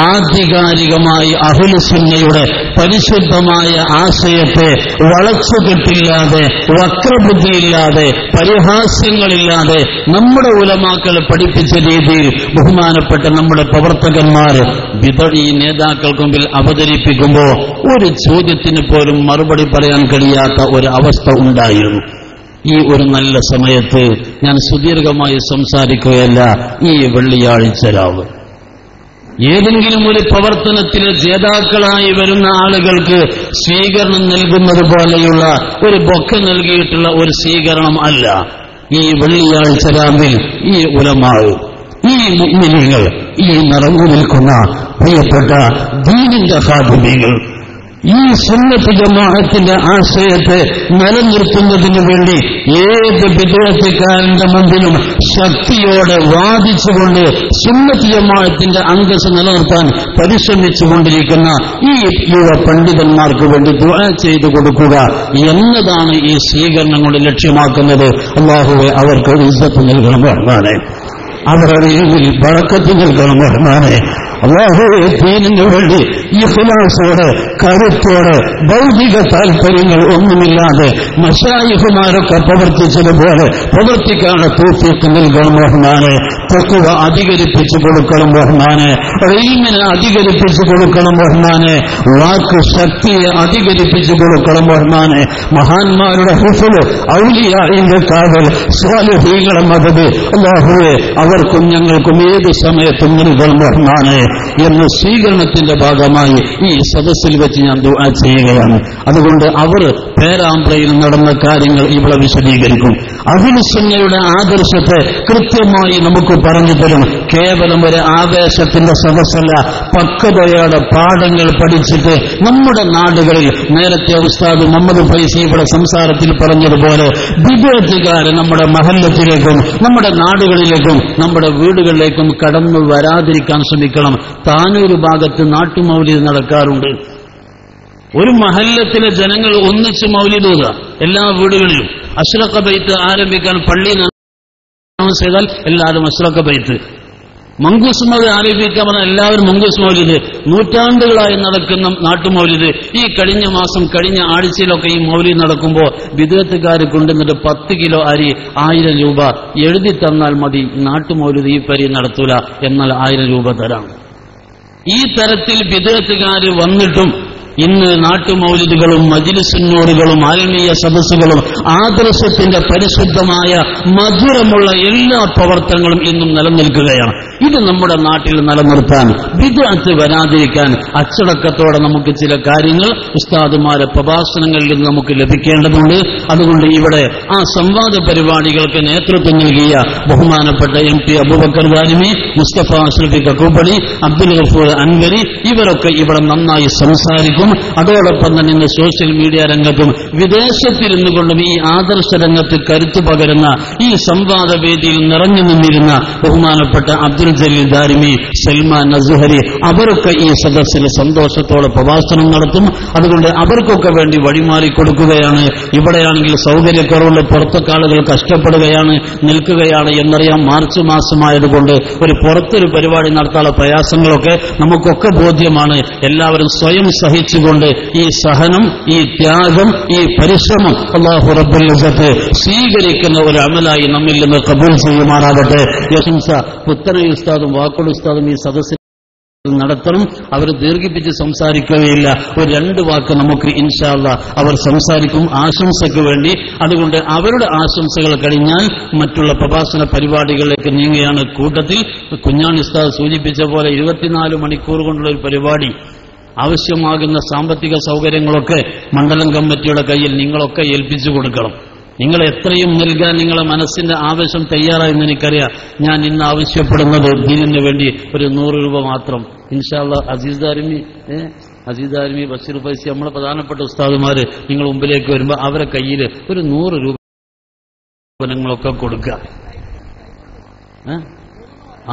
ആധികാരികമായി അഹ്ലുസുന്നയുടെ പരിശുദ്ധമായ ആശയത്തെ വളച്ചുകെട്ടില്ലാതെ, വക്രബുദ്ധിയില്ലാതെ, പരിഹാസ്യങ്ങളില്ലാതെ നമ്മുടെ ഉലമാക്കൾ പഠിപ്പിച്ച രീതിയിൽ ബഹുമാനപ്പെട്ട നമ്മുടെ പ്രവർത്തകന്മാർ ബിദഈ നേതാക്കൾക്ക് മുമ്പിൽ അവതരിപ്പിക്കുമ്പോൾ ഒരു ചോദ്യത്തിന് പോലും മറുപടി പറയാൻ കഴിയാത്ത ഒരു അവസ്ഥ ഉണ്ടായിരുന്നു. ഈ ഒരു നല്ല സമയത്ത് ഞാൻ സുദീർഘമായി സംസാരിക്കുകയല്ല. ഈ വെള്ളിയാഴ്ച രാവ് ഏതെങ്കിലും ഒരു പ്രവർത്തനത്തിലെ ജേതാക്കളായി വരുന്ന ആളുകൾക്ക് സ്വീകരണം നൽകുന്നത് പോലെയുള്ള ഒരു ബൊക്ക നൽകിയിട്ടുള്ള ഒരു സ്വീകരണം അല്ല. ഈ വെള്ളിയാഴ്ച രാവിൽ ഈ ഉലമാവ്, ഈ മുഅ്മിനീങ്ങൾ, ഈ നിറഞ്ഞു നിൽക്കുന്ന പ്രിയപ്പെട്ട ദീനിന്റെ ഖാദിമീങ്ങൾ ഈ സുന്നത്ത് ജമാഅത്തിന്റെ ആശയത്തെ നിലനിർത്തുന്നതിനു വേണ്ടി ഏത് ബിദ്അത്തുകാരന്റെ മുമ്പിലും ശക്തിയോടെ വാദിച്ചുകൊണ്ട് സുന്നത്ത് ജമാഅത്തിന്റെ അന്തസ്സ് നിലനിർത്താൻ പരിശ്രമിച്ചുകൊണ്ടിരിക്കുന്ന ഈ യുവ പണ്ഡിതന്മാർക്ക് വേണ്ടി ദുആ ചെയ്തു കൊടുക്കുക എന്നതാണ് ഈ സ്വീകരണം കൊണ്ട് ലക്ഷ്യമാക്കുന്നത്. അല്ലാഹുവേ, അവർക്ക് ഇസ്സത്ത് നൽകണം റഹ്മാനേ, അവരുടെ ഇതിൽ ബറക്കത്ത് നൽകണം റഹ്മാനേ. അല്ലാഹുവേ, ദീനിനു വേണ്ടി ഇഖ്ലാസോടെ, കരുത്തോടെ, ഭൗതിക താൽപര്യങ്ങൾ ഒന്നുമില്ലാതെ മശായിഖുമാരൊക്കെ പ്രവർത്തിച്ചതുപോലെ പ്രവർത്തിക്കാനുള്ള തൗഫീഖ് നൽകണം റഹ്മാനേ. തഖ്വ അധികരിപ്പിച്ചു കൊടുക്കണം റഹ്മാനേ, ഇൽമിനെ അധികരിപ്പിച്ചു കൊടുക്കണം റഹ്മാനേ, വാക്ക് ശക്തിയെ അധികരിപ്പിച്ചു കൊടുക്കണം റഹ്മാനേ. മഹാന്മാരുടെ ഹിഫ്ള്, ഔലിയാഇന്റെ കാവൽ, സ്വാലിഹീങ്ങളുടെ മദദ് അല്ലാഹുവേ അവർക്കും ഞങ്ങൾക്കും ഏത് സമയത്തും നൽകണം റഹ്മാനേ എന്ന് സ്വീകരണത്തിന്റെ ഭാഗമായി ഈ സദസ്സിൽ വെച്ച് ഞാൻ ദുആ ചെയ്യുകയാണ്. അതുകൊണ്ട് അവർ പേരാമ്പ്രയിൽ നടന്ന കാര്യങ്ങൾ ഇവിടെ വിശദീകരിക്കും. അഹ്ലുസുന്നയുടെ ആദർശത്തെ കൃത്യമായി നമുക്ക് പറഞ്ഞു തരും. കേവലം ഒരു ആവേശത്തിന്റെ സദസ്സല്ല, പക്വതയോടെ പാഠങ്ങൾ പഠിച്ചിട്ട് നമ്മുടെ നാടുകളിൽ നേരത്തെ ഉസ്താദ് മുഹമ്മദ് ഫൈസി ഇവിടെ സംസാരത്തിൽ പറഞ്ഞതുപോലെ ബിദ്അത്തുകാരെ നമ്മുടെ മഹല്ലത്തിലേക്കും നമ്മുടെ നാടുകളിലേക്കും നമ്മുടെ വീടുകളിലേക്കും കടന്നു വരാതിരിക്കാൻ ശ്രമിക്കണം. താനൂർ ഭാഗത്ത് നാട്ടുമൗലിദ് നടക്കാറുണ്ട്. ഒരു മഹല്ലത്തിലെ ജനങ്ങൾ ഒന്നിച്ച് മൗലിദ് ഓതുക എല്ലാ വീടുകളിലും. അഷ്റഖ ബൈത്ത് ആരംഭിക്കാൻ പള്ളി ചെയ്താൽ എല്ലാവരും അഷ്റഖ ബൈത്ത്. മങ്കൂസ് മൗലിദ് ആരംഭിക്കാൻ പറഞ്ഞാൽ എല്ലാവരും മങ്കൂസ് മൗലിദ്. നൂറ്റാണ്ടുകളായി നടക്കുന്ന നാട്ടുമൗലിദ്. ഈ കഴിഞ്ഞ മാസം, കഴിഞ്ഞ ആഴ്ചയിലൊക്കെ ഈ മൗലിദ് നടക്കുമ്പോൾ ബിദ്അത്തുകാർ കൊണ്ടുവന്നിട്ട് 10 കിലോ അരി 1000 രൂപ എഴുതി തന്നാൽ മതി, നാട്ടുമൗലിദ് ഈ പരി നടത്തൂല, എന്നാൽ 1000 രൂപ തരാം. ഈ തരത്തിൽ ബിദ്അത്തുകാർ വന്നിട്ടും ഇന്ന് നാട്ടുമൗലിദുകളും മജ്ലിസുന്നൂറുകളും ആത്മീയ സദസ്സുകളും ആദർശത്തിന്റെ പരിശുദ്ധമായ മധുരമുള്ള എല്ലാ പ്രവർത്തനങ്ങളും ഇന്നും നിലനിൽക്കുകയാണ്. ഇത് നമ്മുടെ നാട്ടിൽ നിലനിർത്താൻ, ബിദ്അത്ത് വരാതിരിക്കാൻ അച്ചടക്കത്തോടെ നമുക്ക് ചില കാര്യങ്ങൾ ഉസ്താദുമാരെ പ്രഭാഷണങ്ങളിൽ നിന്ന് നമുക്ക് ലഭിക്കേണ്ടതുണ്ട്. അതുകൊണ്ട് ഇവിടെ ആ സംവാദ പരിപാടികൾക്ക് നേതൃത്വം നൽകിയ ബഹുമാനപ്പെട്ട MP അബൂബക്കർ ദാരിമി, മുസ്തഫ അഷ്റഫി കക്കൂപ്പടി, അബ്ദുൽ ഗഫൂർ അൻവരി, ഇവരൊക്കെ ഇവിടെ നന്നായി സംസാരിക്കും. അതോടൊപ്പം തന്നെ ഇന്ന് സോഷ്യൽ മീഡിയ രംഗത്തും വിദേശത്തിരുന്നു കൊണ്ടും ഈ ആദർശ രംഗത്ത് കരുത്തു പകരുന്ന ഈ സംവാദ വേദിയിൽ നിറഞ്ഞു നിന്നിരുന്ന ബഹുമാനപ്പെട്ട അബ്ദുൽ ജലീൽ ദാരിമി, സൽമാൻ അസ്ഹരി, അവരൊക്കെ ഈ സദസ്സിൽ സന്തോഷത്തോടെ പ്രഭാഷണം നടത്തും. അതുകൊണ്ട് അവർക്കൊക്കെ വേണ്ടി വഴിമാറി കൊടുക്കുകയാണ്. ഇവിടെയാണെങ്കിൽ സൗകര്യക്കുറവുള്ള പുറത്തൊക്കെ ആളുകൾ കഷ്ടപ്പെടുകയാണ്, നിൽക്കുകയാണ് എന്നറിയാം. മാർച്ച് മാസമായതുകൊണ്ട് പുറത്തൊരു പരിപാടി നടത്താനുള്ള പ്രയാസങ്ങളൊക്കെ നമുക്കൊക്കെ ബോധ്യമാണ്. എല്ലാവരും സ്വയം സഹിച്ചുകൊണ്ട് ഈ സഹനം, ഈ ത്യാഗം, ഈ പരിശ്രമം അല്ലാഹു റബ്ബുൽ ഇസ്സത്ത് സ്വീകരിക്കുന്ന ഒരു അമലായി നമ്മിൽ നിന്ന് കബൂൽ ചെയ്യുമാറാകട്ടെ. യശംസ പുത്തന ഉസ്താദും വാക്കോട് ഉസ്താദും ഈ സദസ്സിൽ നടത്തണം. അവർ ദീർഘിപ്പിച്ച് സംസാരിക്കുകയില്ല. ഒരു 2 വാക്ക് നമുക്ക് ഇൻഷാ അല്ലാഹ് അവർ സംസാരിക്കും ആശംസയ്ക്ക് വേണ്ടി. അതുകൊണ്ട് അവരുടെ ആശംസകൾ കഴിഞ്ഞാൽ മറ്റുള്ള പ്രഭാഷണ പരിപാടികളിലേക്ക് നീങ്ങുകയാണ്. കൂട്ടത്തിൽ കുഞ്ഞാണി ഉസ്താദ് സൂചിപ്പിച്ച പോലെ 24 മണിക്കൂർ കൊണ്ടുള്ള ഒരു പരിപാടി, ആവശ്യമാകുന്ന സാമ്പത്തിക സൗകര്യങ്ങളൊക്കെ മണ്ഡലം കമ്മിറ്റിയുടെ കയ്യിൽ നിങ്ങളൊക്കെ ഏൽപ്പിച്ചു കൊടുക്കണം. നിങ്ങൾ എത്രയും നൽകാൻ നിങ്ങളെ മനസ്സിന്റെ ആവശ്യം തയ്യാറായെന്ന് എനിക്കറിയാം. ഞാൻ ഇന്ന് ആവശ്യപ്പെടുന്നത് ദീനിന് വേണ്ടി ഒരു 100 രൂപ മാത്രം. ഇൻഷാ അല്ലാഹ് അസീസ് ദാരിമി, ബഷീർ ഫൈസി, നമ്മളെ പ്രധാനപ്പെട്ട ഉസ്താദുമാര് നിങ്ങൾ മുമ്പിലേക്ക് വരുമ്പോൾ അവരെ കയ്യിൽ ഒരു 100 രൂപ നിങ്ങളൊക്കെ കൊടുക്കുക.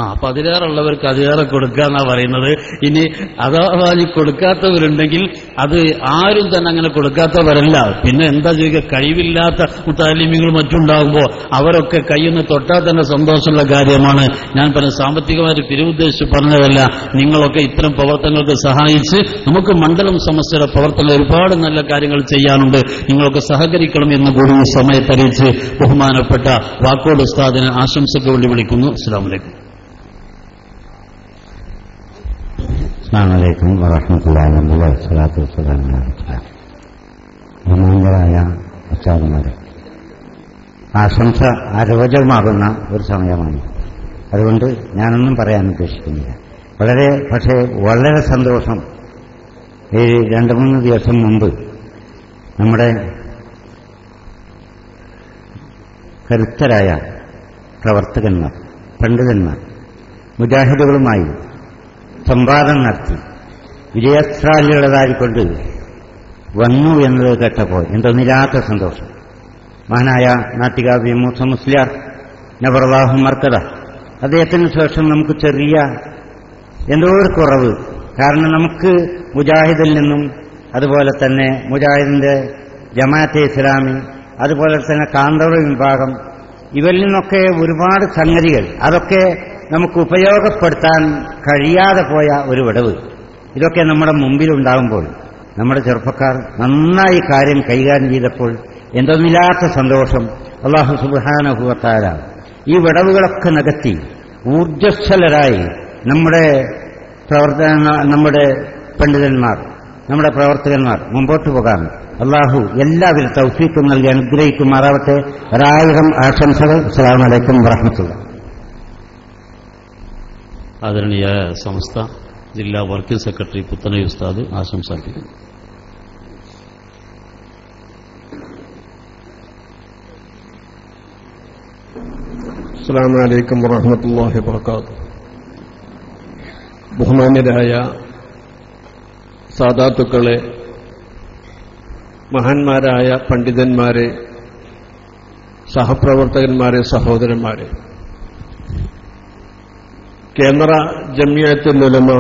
അപ്പൊ അതിലേറുള്ളവർക്ക് അതിലേറെ കൊടുക്കാന്നാ പറയുന്നത്. ഇനി അഥവാ കൊടുക്കാത്തവരുണ്ടെങ്കിൽ അത് ആരും തന്നെ അങ്ങനെ കൊടുക്കാത്തവരല്ല. പിന്നെ എന്താ ചെയ്യുക, കഴിവില്ലാത്ത മുത്താലിമ്യങ്ങൾ മറ്റുണ്ടാകുമ്പോൾ അവരൊക്കെ കയ്യൊന്ന് തൊട്ടാൽ തന്നെ സന്തോഷമുള്ള കാര്യമാണ്. ഞാൻ പറഞ്ഞ സാമ്പത്തികമായിട്ട് പിരിവുദ്ദേശിച്ച് പറഞ്ഞതല്ല. നിങ്ങളൊക്കെ ഇത്തരം പ്രവർത്തനങ്ങൾക്ക് സഹായിച്ച് നമുക്ക് മണ്ഡലം സമസ്യയുടെ പ്രവർത്തനങ്ങൾ ഒരുപാട് നല്ല കാര്യങ്ങൾ ചെയ്യാനുണ്ട്. നിങ്ങളൊക്കെ സഹകരിക്കണം എന്ന് കൂടി ഈ സമയത്തറിയിച്ച് ബഹുമാനപ്പെട്ട വാക്കോട് ഉസ്താദിനെ ആശംസയ്ക്ക് വേണ്ടി വിളിക്കുന്നു. അസ്സലാമു അലൈക്കും. അസ്സലാമു അലൈക്കും വറഹ്മത്തുള്ളാഹി വബറകാതുഹു. ബഹുമാന്യരായ ഉസ്താദുമാരെ, ആശംസ അരോചകമാകുന്ന ഒരു സമയമാണ്. അതുകൊണ്ട് ഞാനൊന്നും പറയാൻ ഉദ്ദേശിക്കുന്നില്ല. പക്ഷേ വളരെ സന്തോഷം. ഈ 2-3 ദിവസം മുമ്പ് നമ്മുടെ കരുത്തരായ പ്രവർത്തകന്മാർ, പണ്ഡിതന്മാർ മുജാഹിദുകളുമായി സംവാദം നടത്തി വിജയശ്രാലിയുള്ളതായിക്കൊണ്ട് വന്നു എന്നത് കേട്ടപ്പോൾ എന്തൊന്നില്ലാത്ത സന്തോഷം. മഹാനായ നാട്ടികാവ്യ മൂസ മുസ്ലിയാർ നബറല്ലാഹു മർക്കദ, അദ്ദേഹത്തിന് ശേഷം നമുക്ക് ചെറിയ എന്തോ ഒരു കുറവ്. കാരണം നമുക്ക് മുജാഹിദിൽ നിന്നും, അതുപോലെ തന്നെ മുജാഹിദിന്റെ ജമാഅത്തെ ഇസ്ലാമി, അതുപോലെ തന്നെ കാന്തോർ വിഭാഗം, ഇവരിൽ നിന്നൊക്കെ ഒരുപാട് സംഗതികൾ അതൊക്കെ നമുക്ക് ഉപയോഗപ്പെടുത്താൻ കഴിയാതെ പോയ ഒരു വിടവ്. ഇതൊക്കെ നമ്മുടെ മുമ്പിലുണ്ടാകുമ്പോൾ നമ്മുടെ ചെറുപ്പക്കാർ നന്നായി കാര്യം കൈകാര്യം ചെയ്തപ്പോൾ എന്തൊന്നില്ലാത്ത സന്തോഷം. അല്ലാഹു സുബ്ഹാനഹു വ തആല ഈ വിടവുകളൊക്കെ നികത്തി ഊർജ്ജസ്വലരായി നമ്മുടെ പണ്ഡിതന്മാർ, നമ്മുടെ പ്രവർത്തകന്മാർ മുമ്പോട്ട് പോകാൻ അല്ലാഹു എല്ലാവിധ തൗഫീഖും നൽകി അനുഗ്രഹിക്കുമാറാവട്ടെ. 1000 ആശംസകൾ. അസ്സലാമു അലൈക്കും വറഹ്മത്തുള്ളാഹി. ആദരണീയ സംസ്ഥ ജില്ലാ വർക്കിംഗ് സെക്രട്ടറി പുത്തനൈ ഉസ്താദ് ആശംസ അർപ്പിക്കുന്നു. അസ്സലാമു അലൈക്കും വറഹ്മത്തുള്ളാഹി വബറകാതുഹു. ബഹുമാന്യരായ സാദാത്തുക്കളെ, മഹാന്മാരായ പണ്ഡിതന്മാരെ, സഹപ്രവർത്തകന്മാരെ, സഹോദരന്മാരെ, കേന്ദ്ര ജംഇയ്യത്തുൽ ഉലമ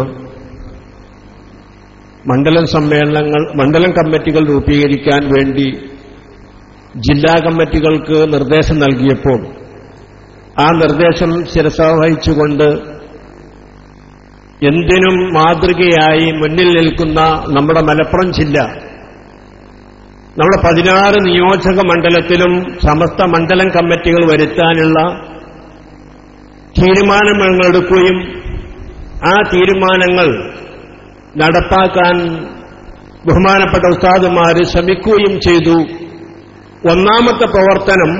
മണ്ഡലം കമ്മിറ്റികൾ രൂപീകരിക്കാൻ വേണ്ടി ജില്ലാ കമ്മിറ്റികൾക്ക് നിർദ്ദേശം നൽകിയപ്പോൾ ആ നിർദ്ദേശം ശിരസാവഹിച്ചുകൊണ്ട് എന്തിനും മാതൃകയായി മുന്നിൽ നിൽക്കുന്ന നമ്മുടെ മലപ്പുറം ജില്ല, നമ്മുടെ 16 നിയോജക മണ്ഡലത്തിലും സമസ്ത മണ്ഡലം കമ്മിറ്റികൾ വരുത്താനുള്ള തീരുമാനങ്ങൾ എടുക്കുകയും ആ തീരുമാനങ്ങൾ നടപ്പാക്കാൻ ബഹുമാനപ്പെട്ട ഉസ്താദുമാര് ശ്രമിക്കുകയും ചെയ്തു. ഒന്നാമത്തെ പ്രവർത്തനം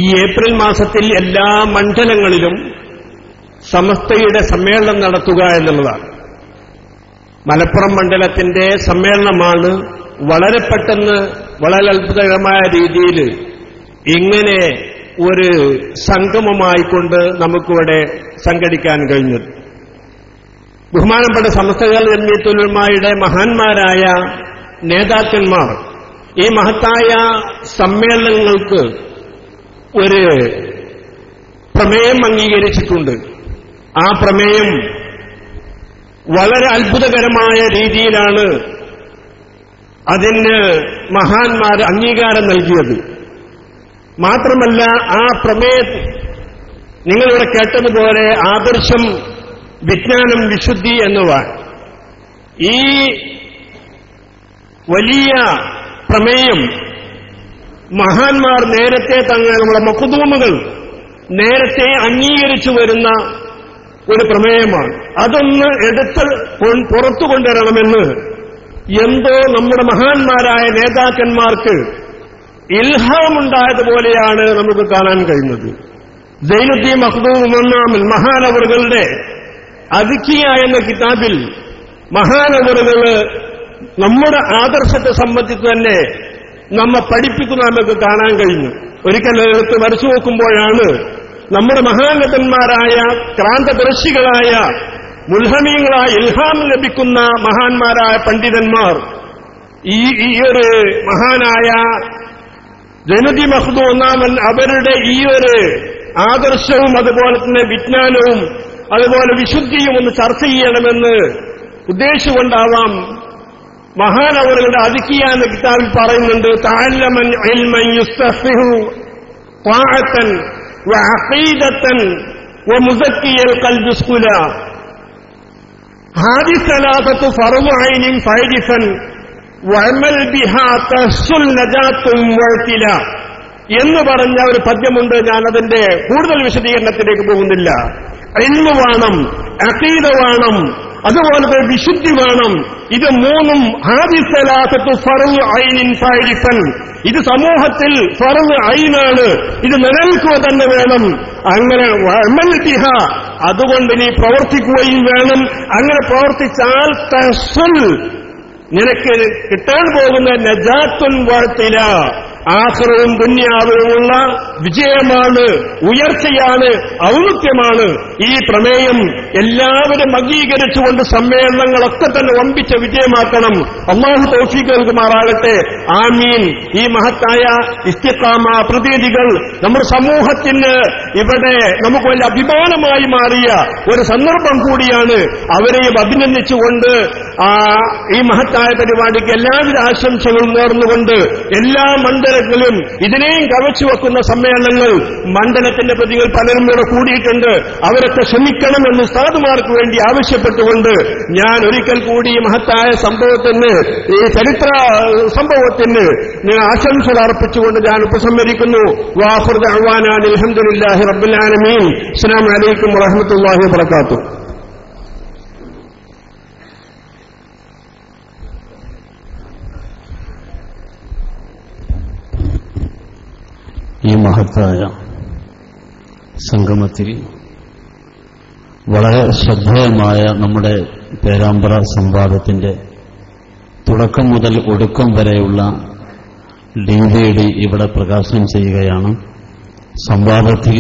ഈ ഏപ്രിൽ മാസത്തിൽ എല്ലാ മണ്ഡലങ്ങളിലും സമസ്തയുടെ സമ്മേളനം നടത്തുക എന്നുള്ളതാണ്. മലപ്പുറം മണ്ഡലത്തിന്റെ സമ്മേളനമാണ്. വളരെ പെട്ടെന്ന് വളരെ അത്ഭുതകരമായ രീതിയിൽ ഇങ്ങനെ ഒരു സംഗമമായിക്കൊണ്ട് നമുക്കിവിടെ സംഘടിക്കാൻ കഴിഞ്ഞത്. ബഹുമാനപ്പെട്ട സമസ്ത ജമിയത്തുൽ ഉലമായുടെ മഹാന്മാരായ നേതാക്കന്മാർ ഈ മഹത്തായ സമ്മേളനങ്ങൾക്ക് ഒരു പ്രമേയം അംഗീകരിച്ചിട്ടുണ്ട്. ആ പ്രമേയം വളരെ അത്ഭുതകരമായ രീതിയിലാണ് അതിന് മഹാന്മാർ അംഗീകാരം നൽകിയത്. മാത്രമല്ല, ആ പ്രമേയം നിങ്ങളിവിടെ കേട്ടതുപോലെ ആദർശം, വിജ്ഞാനം, വിശുദ്ധി എന്നിവ ഈ വലിയ പ്രമേയം മഹാന്മാർ നേരത്തെ തന്നെ നമ്മുടെ മഖ്ദൂമുകൾ നേരത്തെ അംഗീകരിച്ചു വരുന്ന ഒരു പ്രമേയമാണ്. അതൊന്ന് എടുത്ത് പുറത്തു കൊണ്ടുവരണമെന്ന് എന്തോ നമ്മുടെ മഹാന്മാരായ നേതാക്കന്മാർക്ക് ഇൽഹാമുണ്ടായതുപോലെയാണ് നമുക്ക് കാണാൻ കഴിയുന്നത്. സൈനുദ്ദീൻ മഖ്ദൂം ഒന്നാമൻ മഹാനവറുകളുടെ അദ്കിയ എന്ന കിതാബിൽ മഹാനവറുകൾ നമ്മുടെ ആദർശത്തെ സംബന്ധിച്ച് തന്നെ നമ്മെ പഠിപ്പിക്കുന്ന നമുക്ക് കാണാൻ കഴിഞ്ഞു. ഒരിക്കൽ എടുത്ത് വരച്ചു നോക്കുമ്പോഴാണ് നമ്മുടെ മഹാനതന്മാരായ ക്രാന്തദർശികളായ മുൽഹമീങ്ങളായ ഇൽഹാം ലഭിക്കുന്ന മഹാന്മാരായ പണ്ഡിതന്മാർ ഈ ഒരു മഹാനായ സൈനുദ്ദീൻ മഖ്ദൂം ഒന്നാമൻ അവരുടെ ഈ ഒരു ആദർശവും അതുപോലെ തന്നെ വിജ്ഞാനവും അതുപോലെ വിശുദ്ധിയും ഒന്ന് ചർച്ച ചെയ്യണമെന്ന് ഉദ്ദേശിച്ചുകൊണ്ടാവാം മഹാനവറുകളുടെ അദ്കിയ എന്ന കിതാബിൽ പറയുന്നുണ്ട്, തഅല്ലമൻ ഇൽമൻ യുസ്തഫിഹു ത്വാഅതൻ വഅഖീദതൻ വമുസക്കിയൽ ഖൽബി സ്കുല ഹാദി സലാസത്തു ഫർദു ഐനിൻ ഫൈദിഫൻ വഅമൽ ബിഹാ തഹ്സുൽ നജാത്തും വഅതില എന്ന് പറഞ്ഞ ഒരു പദ്യമുണ്ട്. ഞാനതിന്റെ കൂടുതൽ വിശദീകരണത്തിലേക്ക് പോകുന്നില്ല. ഇൽമ് വേണം, അഖീദ വേണം, അതുപോലെ വിശുദ്ധി വേണം. ഇത് മൂന്നും ഹാദിസലാസത്തു ഫർദു ഐനിൻ ഫൈദിഫൻ, ഇത് സമൂഹത്തിൽ ഫർദ് ഐനാണ്, ഇത് നിലനിൽക്കുക തന്നെ വേണം. അങ്ങനെ വഅമൽ ബിഹ, അതുകൊണ്ട് നീ പ്രവർത്തിക്കുകയും വേണം. അങ്ങനെ പ്രവർത്തിച്ചാൽ തഹ്സുൽ, നിനക്ക് കിട്ടാൻ പോകുന്ന നജാത്തുൻ വഅതില, ആഖിറവും ദുനിയാവിലുമുള്ള വിജയമാണ്, ഉയർച്ചയാണ്, ഔന്നത്യമാണ്. ഈ പ്രമേയം എല്ലാവരും അംഗീകരിച്ചുകൊണ്ട് സമ്മേളനങ്ങളൊക്കെ തന്നെ വമ്പിച്ച വിജയമാക്കണം. അല്ലാഹു തൗഫീഖ് നൽകുമാറാകട്ടെ. ആമീൻ. ഈ മഹത്തായ ഇസ്തിഖാമ പ്രതീതികൾ നമ്മുടെ സമൂഹത്തിന് ഇവിടെ നമുക്ക് വലിയ അഭിമാനമായി മാറിയ ഒരു സന്ദർഭം കൂടിയാണ്. അവരെയും അഭിനന്ദിച്ചുകൊണ്ട് ഈ മഹത്തായ പരിപാടിക്ക് എല്ലാവിധ ആശംസകളും നേർന്നുകൊണ്ട് എല്ലാ മണ്ഡലങ്ങളിലും ഇതിനെയും കവച്ചു വെക്കുന്ന സമ്മേളനങ്ങൾ മണ്ഡലത്തിന്റെ പ്രതികൾ പലരും ഇവിടെ കൂടിയിട്ടുണ്ട്. അവരൊക്കെ ക്ഷമിക്കണമെന്ന് ഉസ്താദുമാർക്ക് വേണ്ടി ആവശ്യപ്പെട്ടുകൊണ്ട് ഞാൻ ഒരിക്കൽ കൂടി ഈ മഹത്തായ സംഭവത്തിന്, ഈ ചരിത്ര സംഭവത്തിന് ആശംസകൾ അർപ്പിച്ചുകൊണ്ട് ഞാൻ ഉപസംഹരിക്കുന്നു. വാഖിറു ദഅ്വാനാ അൽഹംദുലില്ലാഹി റബ്ബിൽ ആലമീൻ. അസ്സലാമു അലൈക്കും വറഹ്മത്തുള്ളാഹി വബറകാതുഹു. ഈ മഹത്തായ സംഗമത്തിൽ വളരെ ശ്രദ്ധേയമായ നമ്മുടെ പേരാമ്പ്ര സംവാദത്തിന്റെ തുടക്കം മുതൽ ഒടുക്കം വരെയുള്ള DVD ഇവിടെ പ്രകാശനം ചെയ്യുകയാണ്. സംവാദത്തിൽ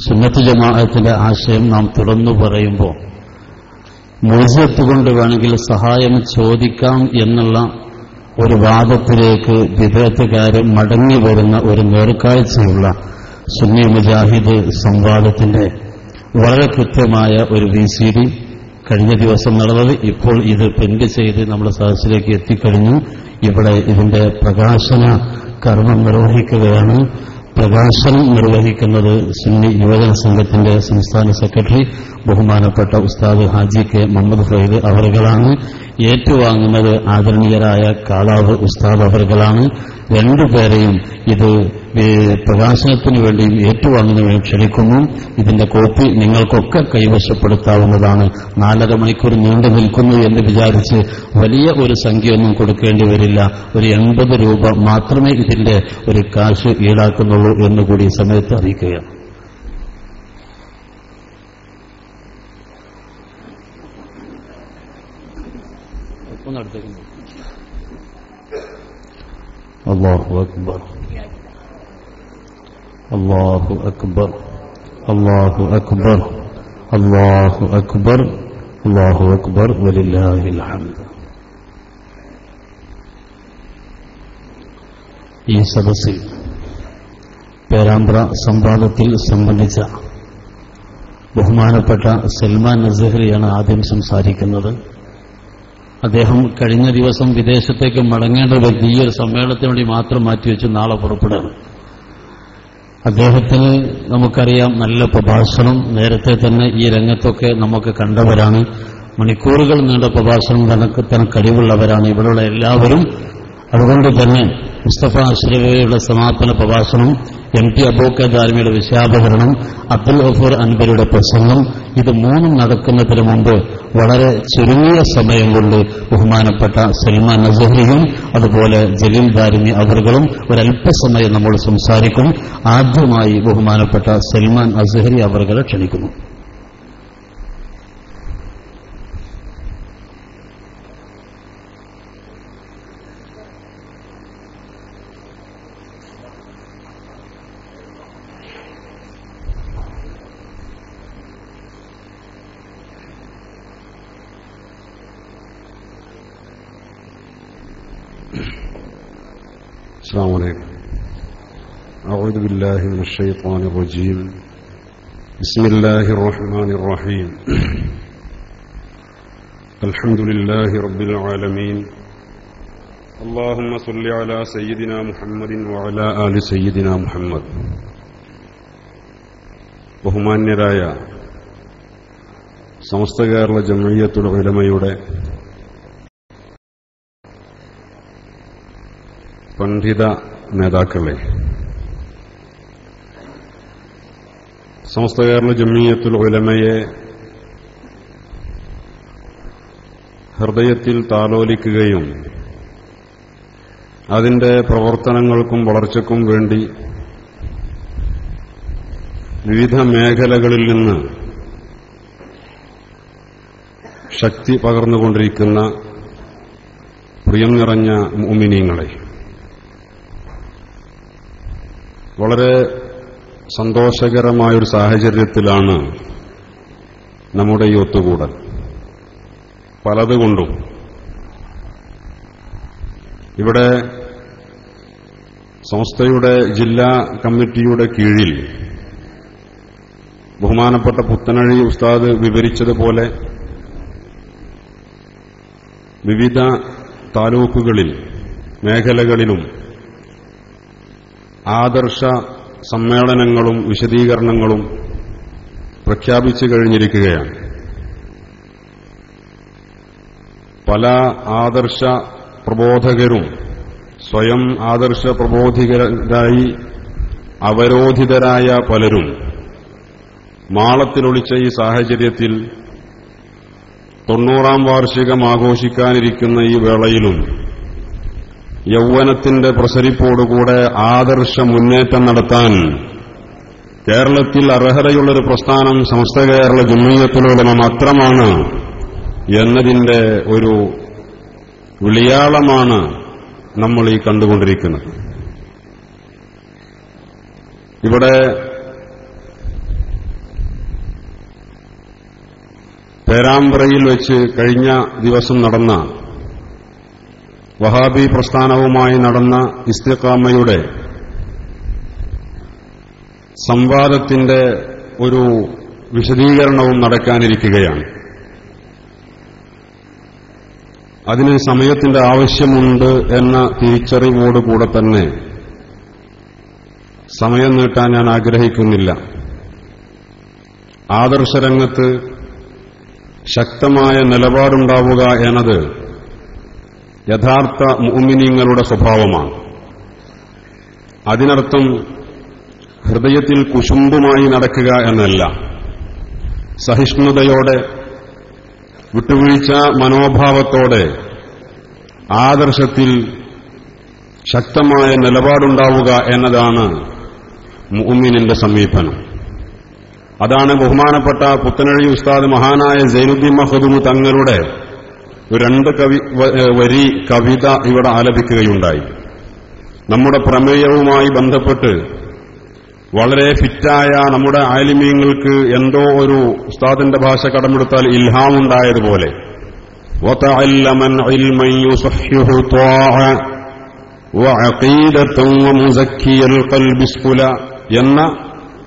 സുന്നത്ത് ജമാഅത്തിന്റെ ആശയം നാം തുറന്നു പറയുമ്പോൾ മോചിതത്ത് കൊണ്ട് വേണമെങ്കിൽ സഹായം ചോദിക്കാം എന്നുള്ള ഒരു വാദത്തിലേക്ക് വിദഗ്ധക്കാര് മടങ്ങി വരുന്ന ഒരു നേർക്കാഴ്ചയുള്ള സുന്നി മുജാഹിദ് സംവാദത്തിന്റെ വളരെ കൃത്യമായ ഒരു VCD കഴിഞ്ഞ ദിവസം നടന്നത്. ഇപ്പോൾ ഇത് പ്രിന്റ് ചെയ്ത് നമ്മുടെ സദസ്സിലേക്ക് എത്തിക്കഴിഞ്ഞു. ഇവിടെ ഇതിന്റെ പ്രകാശന കർമ്മം നിർവഹിക്കുകയാണ്. പ്രകാശനം നിർവഹിക്കുന്നത് സുന്നി യുവജന സംഘത്തിന്റെ സംസ്ഥാന സെക്രട്ടറി ബഹുമാനപ്പെട്ട ഉസ്താദ് ഹാജി കെ മുഹമ്മദ് ഫൈദ് അവറുകളാണ്. ഏറ്റുവാങ്ങുന്നത് ആദരണീയരായ കാളാവ് ഉസ്താദ് അവറുകളാണ്. രണ്ടുപേരെയും ഇത് പ്രകാശനത്തിന് വേണ്ടി ഏറ്റുവാങ്ങുന്നതിന് വേണ്ടി ക്ഷണിക്കുന്നു. ഇതിന്റെ കോപ്പി നിങ്ങൾക്കൊക്കെ കൈവശപ്പെടുത്താവുന്നതാണ്. 4.5 മണിക്കൂർ നീണ്ടു നിൽക്കുന്നു എന്ന് വിചാരിച്ച് വലിയ ഒരു സംഖ്യയൊന്നും കൊടുക്കേണ്ടി വരില്ല. ഒരു 80 രൂപ മാത്രമേ ഇതിന്റെ ഒരു കാശ് ഈടാക്കുന്നുള്ളൂ എന്നുകൂടി ഈ സമയത്ത് അറിയിക്കുകയാണ്. അല്ലാഹു അക്ബർ, അല്ലാഹു അക്ബർ, അല്ലാഹു അക്ബർ, അല്ലാഹു അക്ബർ, അല്ലാഹു അക്ബർ, വലില്ലാഹിൽ ഹംദ്. ഈ സദസ്സിൽ പേരാമ്പ്ര സംവാദത്തിൽ സംബന്ധിച്ച ബഹുമാനപ്പെട്ട സൽമാൻ അസ്ഹരിയാണ് ആദ്യം സംസാരിക്കുന്നത്. അദ്ദേഹം കഴിഞ്ഞ ദിവസം വിദേശത്തേക്ക് മടങ്ങേണ്ട വ്യക്തി ഈ ഒരു സമ്മേളനത്തിന് വേണ്ടി മാത്രം മാറ്റിവെച്ച് നാളെ പുറപ്പെടുകയാണ്. അദ്ദേഹത്തിന് നമുക്കറിയാം നല്ല പ്രഭാഷണം, നേരത്തെ തന്നെ ഈ രംഗത്തൊക്കെ നമുക്ക് കണ്ടവരാണ്. മണിക്കൂറുകൾ നീണ്ട പ്രഭാഷണം തനക്ക് കഴിവുള്ളവരാണ് ഇവിടെയുള്ള എല്ലാവരും. അതുകൊണ്ട് തന്നെ മുസ്തഫ അഷ്റഫിയുടെ സമാപന പ്രഭാഷണം, MT അബൂബക്കർ ദാരിമിയുടെ വിശദീകരണം, അബ്ദുൽ ഗഫൂർ അൻവരിയുടെ പ്രസംഗം, ഇത് മൂന്നും നടക്കുന്നതിന് മുമ്പ് വളരെ ചുരുങ്ങിയ സമയം കൊണ്ട് ബഹുമാനപ്പെട്ട സൽമാൻ അസ്ഹരിയും അതുപോലെ ജലീൽ ദാരിമി അവர்களுം ഒരല്പസമയം നമ്മൾ സംസാരിക്കും. ആദ്യമായി ബഹുമാനപ്പെട്ട സൽമാൻ അസ്ഹരി അവരെ ക്ഷണിക്കുന്നു. السلام عليكم. أعوذ بالله من الشيطان الرجيم. بسم الله الرحمن الرحيم. الحمد لله رب العالمين. اللهم صل على سيدنا محمد وعلى آل سيدنا محمد. ബഹുമാന്യരായ സമസ്ത കേരള ജംഇയ്യത്തുൽ ഉലമയുടെ പണ്ഡിത നേതാക്കളെ, സമസ്ത കേരള ജംഇയ്യത്തുൽ ഉലമയെ ഹൃദയത്തിൽ താലോലിക്കുകയും അതിന്റെ പ്രവർത്തനങ്ങൾക്കും വളർച്ചയ്ക്കും വേണ്ടി വിവിധ മേഖലകളിൽ നിന്ന് ശക്തി പകർന്നുകൊണ്ടിരിക്കുന്ന പ്രിയം നിറഞ്ഞ മുഅ്മിനീങ്ങളെ, വളരെ സന്തോഷകരമായൊരു സാഹചര്യത്തിലാണ് നമ്മുടെ ഈ ഒത്തുകൂടൽ. പലതുകൊണ്ടും ഇവിടെ സംസ്ഥയുടെ ജില്ലാ കമ്മിറ്റിയുടെ കീഴിൽ ബഹുമാനപ്പെട്ട പുത്തനഴി ഉസ്താദ് വിവരിച്ചതുപോലെ വിവിധ താലൂക്കുകളിൽ മേഖലകളിലും ആദർശ സമ്മേളനങ്ങളും വിശദീകരണങ്ങളും പ്രഖ്യാപിച്ചു കഴിഞ്ഞിരിക്കുകയാണ്. പല ആദർശ പ്രബോധകരും സ്വയം ആദർശ പ്രബോധിതരായി അവരോധിതരായ പലരും മാളത്തിലൊളിച്ച ഈ സാഹചര്യത്തിൽ 90-ാം വാർഷികം ആഘോഷിക്കാനിരിക്കുന്ന ഈ വേളയിലും യൗവനത്തിന്റെ പ്രസരിപ്പോടുകൂടെ ആദർശ മുന്നേറ്റം നടത്താൻ കേരളത്തിൽ അർഹതയുള്ളൊരു പ്രസ്ഥാനം സമസ്ത കേരള ജംഇയ്യത്തുൽ ഉലമ മാത്രമാണ് എന്നതിന്റെ ഒരു വിളിയാളമാണ് നമ്മൾ ഈ കണ്ടുകൊണ്ടിരിക്കുന്നത്. ഇവിടെ പേരാമ്പ്രയിൽ വെച്ച് കഴിഞ്ഞ ദിവസം നടന്ന വഹാബി പ്രസ്ഥാനവുമായി നടന്ന ഇസ്തിഖാമയുടെ സംവാദത്തിന്റെ ഒരു വിശദീകരണവും നടക്കാനിരിക്കുകയാണ്. അതിന് സമയത്തിന്റെ ആവശ്യമുണ്ട് എന്ന തിരിച്ചറിവോടുകൂടെ തന്നെ സമയം നീട്ടാൻ ഞാൻ ആഗ്രഹിക്കുന്നില്ല. ആദർശരംഗത്ത് ശക്തമായ നിലപാടുണ്ടാവുക എന്നത് യഥാർത്ഥ മുഅ്മിനീങ്ങളുടെ സ്വഭാവമാണ്. അതിനർത്ഥം ഹൃദയത്തിൽ കുശുമ്പുമായി നടക്കുക എന്നല്ല. സഹിഷ്ണുതയോടെ, വിട്ടുവീഴ്ച മനോഭാവത്തോടെ, ആദർശത്തിൽ ശക്തമായ നിലപാടുണ്ടാവുക എന്നതാണ് മുഅ്മിനിന്റെ സമീപനം. അതാണ് ബഹുമാനപ്പെട്ട പുത്തനഴി ഉസ്താദ് മഹാനായ സൈനുദ്ദീൻ മഖ്ദൂം തങ്ങളുടെ ഒരു 2 വരി കവിത ഇവിടെ ആലപിക്കുകയുണ്ടായി. നമ്മുടെ പ്രമേയവുമായി ബന്ധപ്പെട്ട് വളരെ ഫിറ്റായ നമ്മുടെ ആലിമീങ്ങൾക്ക് എന്തോ ഒരു ഉസ്താദിന്റെ ഭാഷ കടമെടുത്താൽ ഇൽഹാമുണ്ടായതുപോലെ വതഅല്ലമൻ ഇൽമൻ യുസഹ്ഹിഹു ത്വാഅ വഅഖീദതൻ വമുസക്കിയൽ ഖൽബി സ്ഫുല എന്ന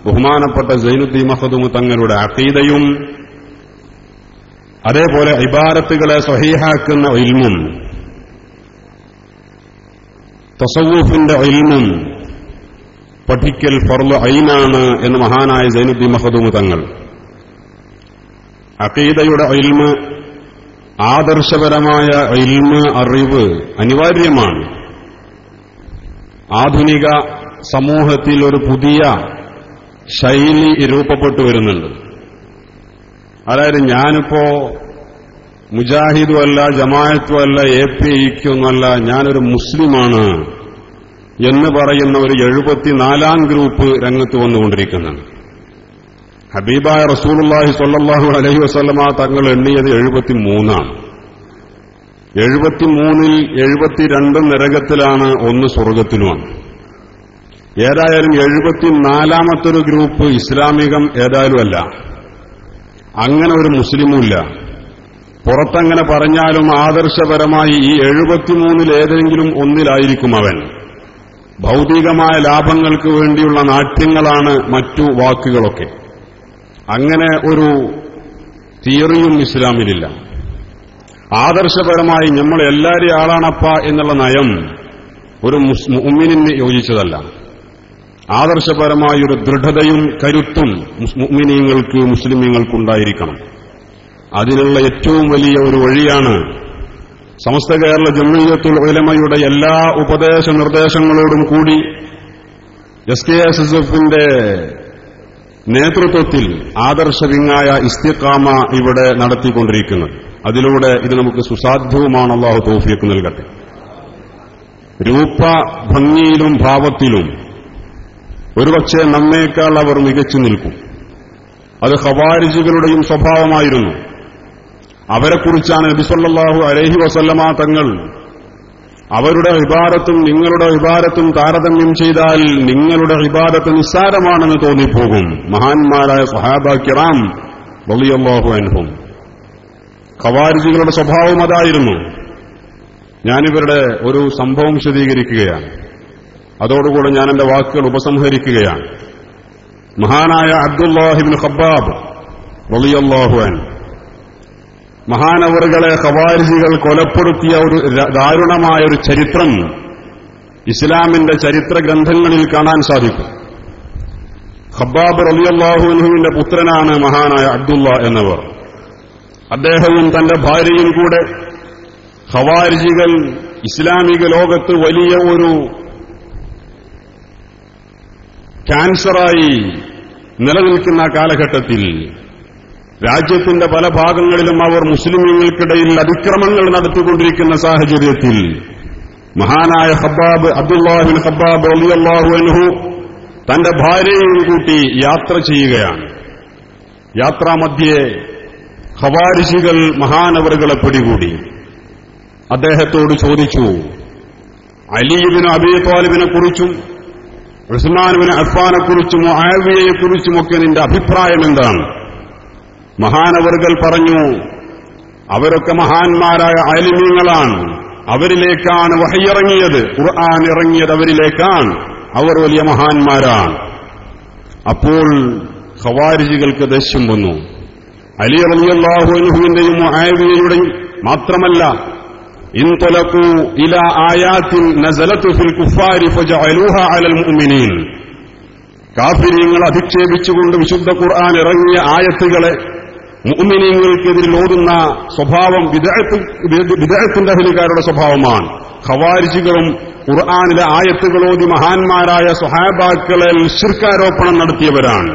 ബഹുമാനപ്പെട്ട സൈനുദ്ദീൻ മഖ്ദൂം തങ്ങളുടെ അഖീദയും അതേപോലെ ഇബാദത്തുകളെ സ്വഹീഹാക്കുന്ന ഇൽമും തസവ്വുഫിന്റെ ഇൽമും പഠിക്കൽ ഫർള് ഐനാണ് എന്ന് മഹാനായ സൈനുദ്ദീൻ മഖ്ദൂം തങ്ങൾ. അഖീദയുടെ ഇൽമ്, ആദർശപരമായ ഇൽമ്, അറിവ് അനിവാര്യമാണ്. ആധുനിക സമൂഹത്തിൽ ഒരു പുതിയ ശൈലി രൂപപ്പെട്ടു വരുന്നുണ്ട്. അതായത് ഞാനിപ്പോ മുജാഹിദുമല്ല, ജമാഅത്തുമല്ല, APIക്കൊന്നുമല്ല, ഞാനൊരു മുസ്ലിമാണ് എന്ന് പറയുന്ന ഒരു 74ാം ഗ്രൂപ്പ് രംഗത്ത് വന്നുകൊണ്ടിരിക്കുന്നുണ്ട്. ഹബീബായ റസൂലുള്ളാഹി സ്വല്ലല്ലാഹു അലൈഹി വസല്ലമ തങ്ങൾ എണ്ണിയത് 73 73ൽ 72 നരകത്തിലാണ്, 1 സ്വർഗത്തിലുമാണ്. ഏതായാലും 74ാമത്തൊരു ഗ്രൂപ്പ് ഇസ്ലാമികം ഏതായാലും അല്ല, അങ്ങനെ ഒരു മുസ്ലിമുമില്ല. പുറത്തങ്ങനെ പറഞ്ഞാലും ആദർശപരമായി ഈ 73ൽ ഏതെങ്കിലും ഒന്നിലായിരിക്കും അവൻ. ഭൗതികമായ ലാഭങ്ങൾക്ക് വേണ്ടിയുള്ള നാട്യങ്ങളാണ് മറ്റു വാക്കുകളൊക്കെ. അങ്ങനെ ഒരു തിയറിയും ഇസ്ലാമിലില്ല. ആദർശപരമായി നമ്മൾ എല്ലാവരും ആളാണപ്പ എന്നുള്ള നയം ഒരു മുഅ്മിനിന് യോജിച്ചതല്ല. ആദർശപരമായ ഒരു ദൃഢതയും കരുത്തും മുഅ്മിനീങ്ങൾക്ക്, മുസ്ലിമീങ്ങൾക്കുണ്ടായിരിക്കണം. അതിനുള്ള ഏറ്റവും വലിയ ഒരു വഴിയാണ് സമസ്ത കേരള ജംഇയ്യത്തുൽ ഉലമയുടെ എല്ലാ ഉപദേശ നിർദ്ദേശങ്ങളോടും കൂടി SKSSFന്റെ നേതൃത്വത്തിൽ ആദർശവിങ്ങായ ഇസ്തിഖാമ ഇവിടെ നടത്തിക്കൊണ്ടിരിക്കുന്നത്. അതിലൂടെ ഇത് നമുക്ക് സുസാധ്യവുമാണ്. അല്ലാഹു തൗഫീഖ് നൽകട്ടെ. രൂപ ഭംഗിയിലും ഭാവത്തിലും ഒരുപക്ഷെ നമ്മേക്കാൾ അവർ മികച്ചു നിൽക്കും. അത് ഖവാരിജികളുടെയും സ്വഭാവമായിരുന്നു. അവരെക്കുറിച്ചാണ് നബി സല്ലല്ലാഹു അലൈഹി വസല്ലമ തങ്ങൾ അവരുടെ ഇബാദത്തും നിങ്ങളുടെ ഇബാദത്തും താരതമ്യം ചെയ്താൽ നിങ്ങളുടെ ഇബാദത്ത് നിസ്സാരമാണെന്ന് തോന്നിപ്പോകും. മഹാന്മാരായ സ്വഹാബ കിറാം റളിയല്ലാഹു അൻഹും. ഖവാരിജികളുടെ സ്വഭാവം അതായിരുന്നു. ഞാനിവരുടെ ഒരു സംഭവം വിശദീകരിക്കുകയാണ്. അതോടുകൂടെ ഞാൻ എന്റെ വാക്കുകൾ ഉപസംഹരിക്കുകയാണ്. മഹാനായ അബ്ദുല്ലാഹ് ഇബ്നു ഖബ്ബാബ് റളിയല്ലാഹു അൻഹു മഹാനവറുകളെ ഖവാരിജികൾ കൊലപ്പെടുത്തിയ ഒരു ദാരുണമായ ഒരു ചരിത്രം ഇസ്ലാമിന്റെ ചരിത്ര ഗ്രന്ഥങ്ങളിൽ കാണാൻ സാധിക്കും. ഖബ്ബാബ് റളിയല്ലാഹു അൻഹുവിന്റെ പുത്രനാണ് മഹാനായ അബ്ദുല്ല എന്നവർ. അദ്ദേഹവും തന്റെ ഭാര്യയും കൂടെ ഖവാരിജികൾ ഇസ്ലാമിക ലോകത്ത് വലിയ ഒരു ക്യാൻസറായി നിലനിൽക്കുന്ന കാലഘട്ടത്തിൽ രാജ്യത്തിന്റെ പല ഭാഗങ്ങളിലും അവർ മുസ്ലിമീങ്ങൾക്കിടയിൽ അതിക്രമങ്ങൾ നടത്തിക്കൊണ്ടിരിക്കുന്ന സാഹചര്യത്തിൽ മഹാനായ ഖബ്ബാബ് അബ്ദുല്ലാഹ് ബിൻ ഖബ്ബാബ് റളിയല്ലാഹു അൻഹു തന്റെ ഭാര്യയെയും കൂട്ടി യാത്ര ചെയ്യുകയാണ്. യാത്രാമധ്യേ ഖവാരിജികൾ മഹാനവറുകളെ പിടികൂടി. അദ്ദേഹത്തോട് ചോദിച്ചു, അലി ഇബ്നു അബീ ത്വാലിബിനെ കുറിച്ചും ഉസ്മാൻ ഇബ്നു അഫ്ഫാനെക്കുറിച്ചും മുആവിയയെക്കുറിച്ചുമൊക്കെ നിന്റെ അഭിപ്രായം എന്താണ്? മഹാനവറുകൾ പറഞ്ഞു, അവരൊക്കെ മഹാന്മാരായ ആലിമീങ്ങളാണ്. അവരിലേക്കാണ് വഹി ഇറങ്ങിയത്, ഖുർആൻ ഇറങ്ങിയത് അവരിലേക്കാണ്. അവർ വലിയ മഹാന്മാരാണ്. അപ്പോൾ ഖവാരിജികൾക്ക് ദേഷ്യം വന്നു. അലി റളിയല്ലാഹു അൻഹുവിന്റെയും മുആവിയയുടെയും മാത്രമല്ല, ഇൻതലഖൂ ഇലാ ആയാത്തിൻ നസലതു ഫിൽ കുഫാരി ഫജഅലൂഹാ അലൽ മുഅ്മിനീൻ. കാഫിരീങ്ങൾ അധിക്ഷേപിച്ചുകൊണ്ട് വിശുദ്ധ ഖുർആൻ ഇറങ്ങിയ ആയത്തുകളെ മുഅ്മിനീങ്ങൾക്കെതിരിൽ ഓതുന്ന സ്വഭാവം ബിദ്അത്തിന്റെ അഹ്ലുകാരുടെ സ്വഭാവമാണ്. ഖവാരിജികളും ഖുർആനിലെ ആയത്തുകളോതി മഹാന്മാരായ സ്വഹാബാക്കളിൽ ശിർക്കാരോപണം നടത്തിയവരാണ്.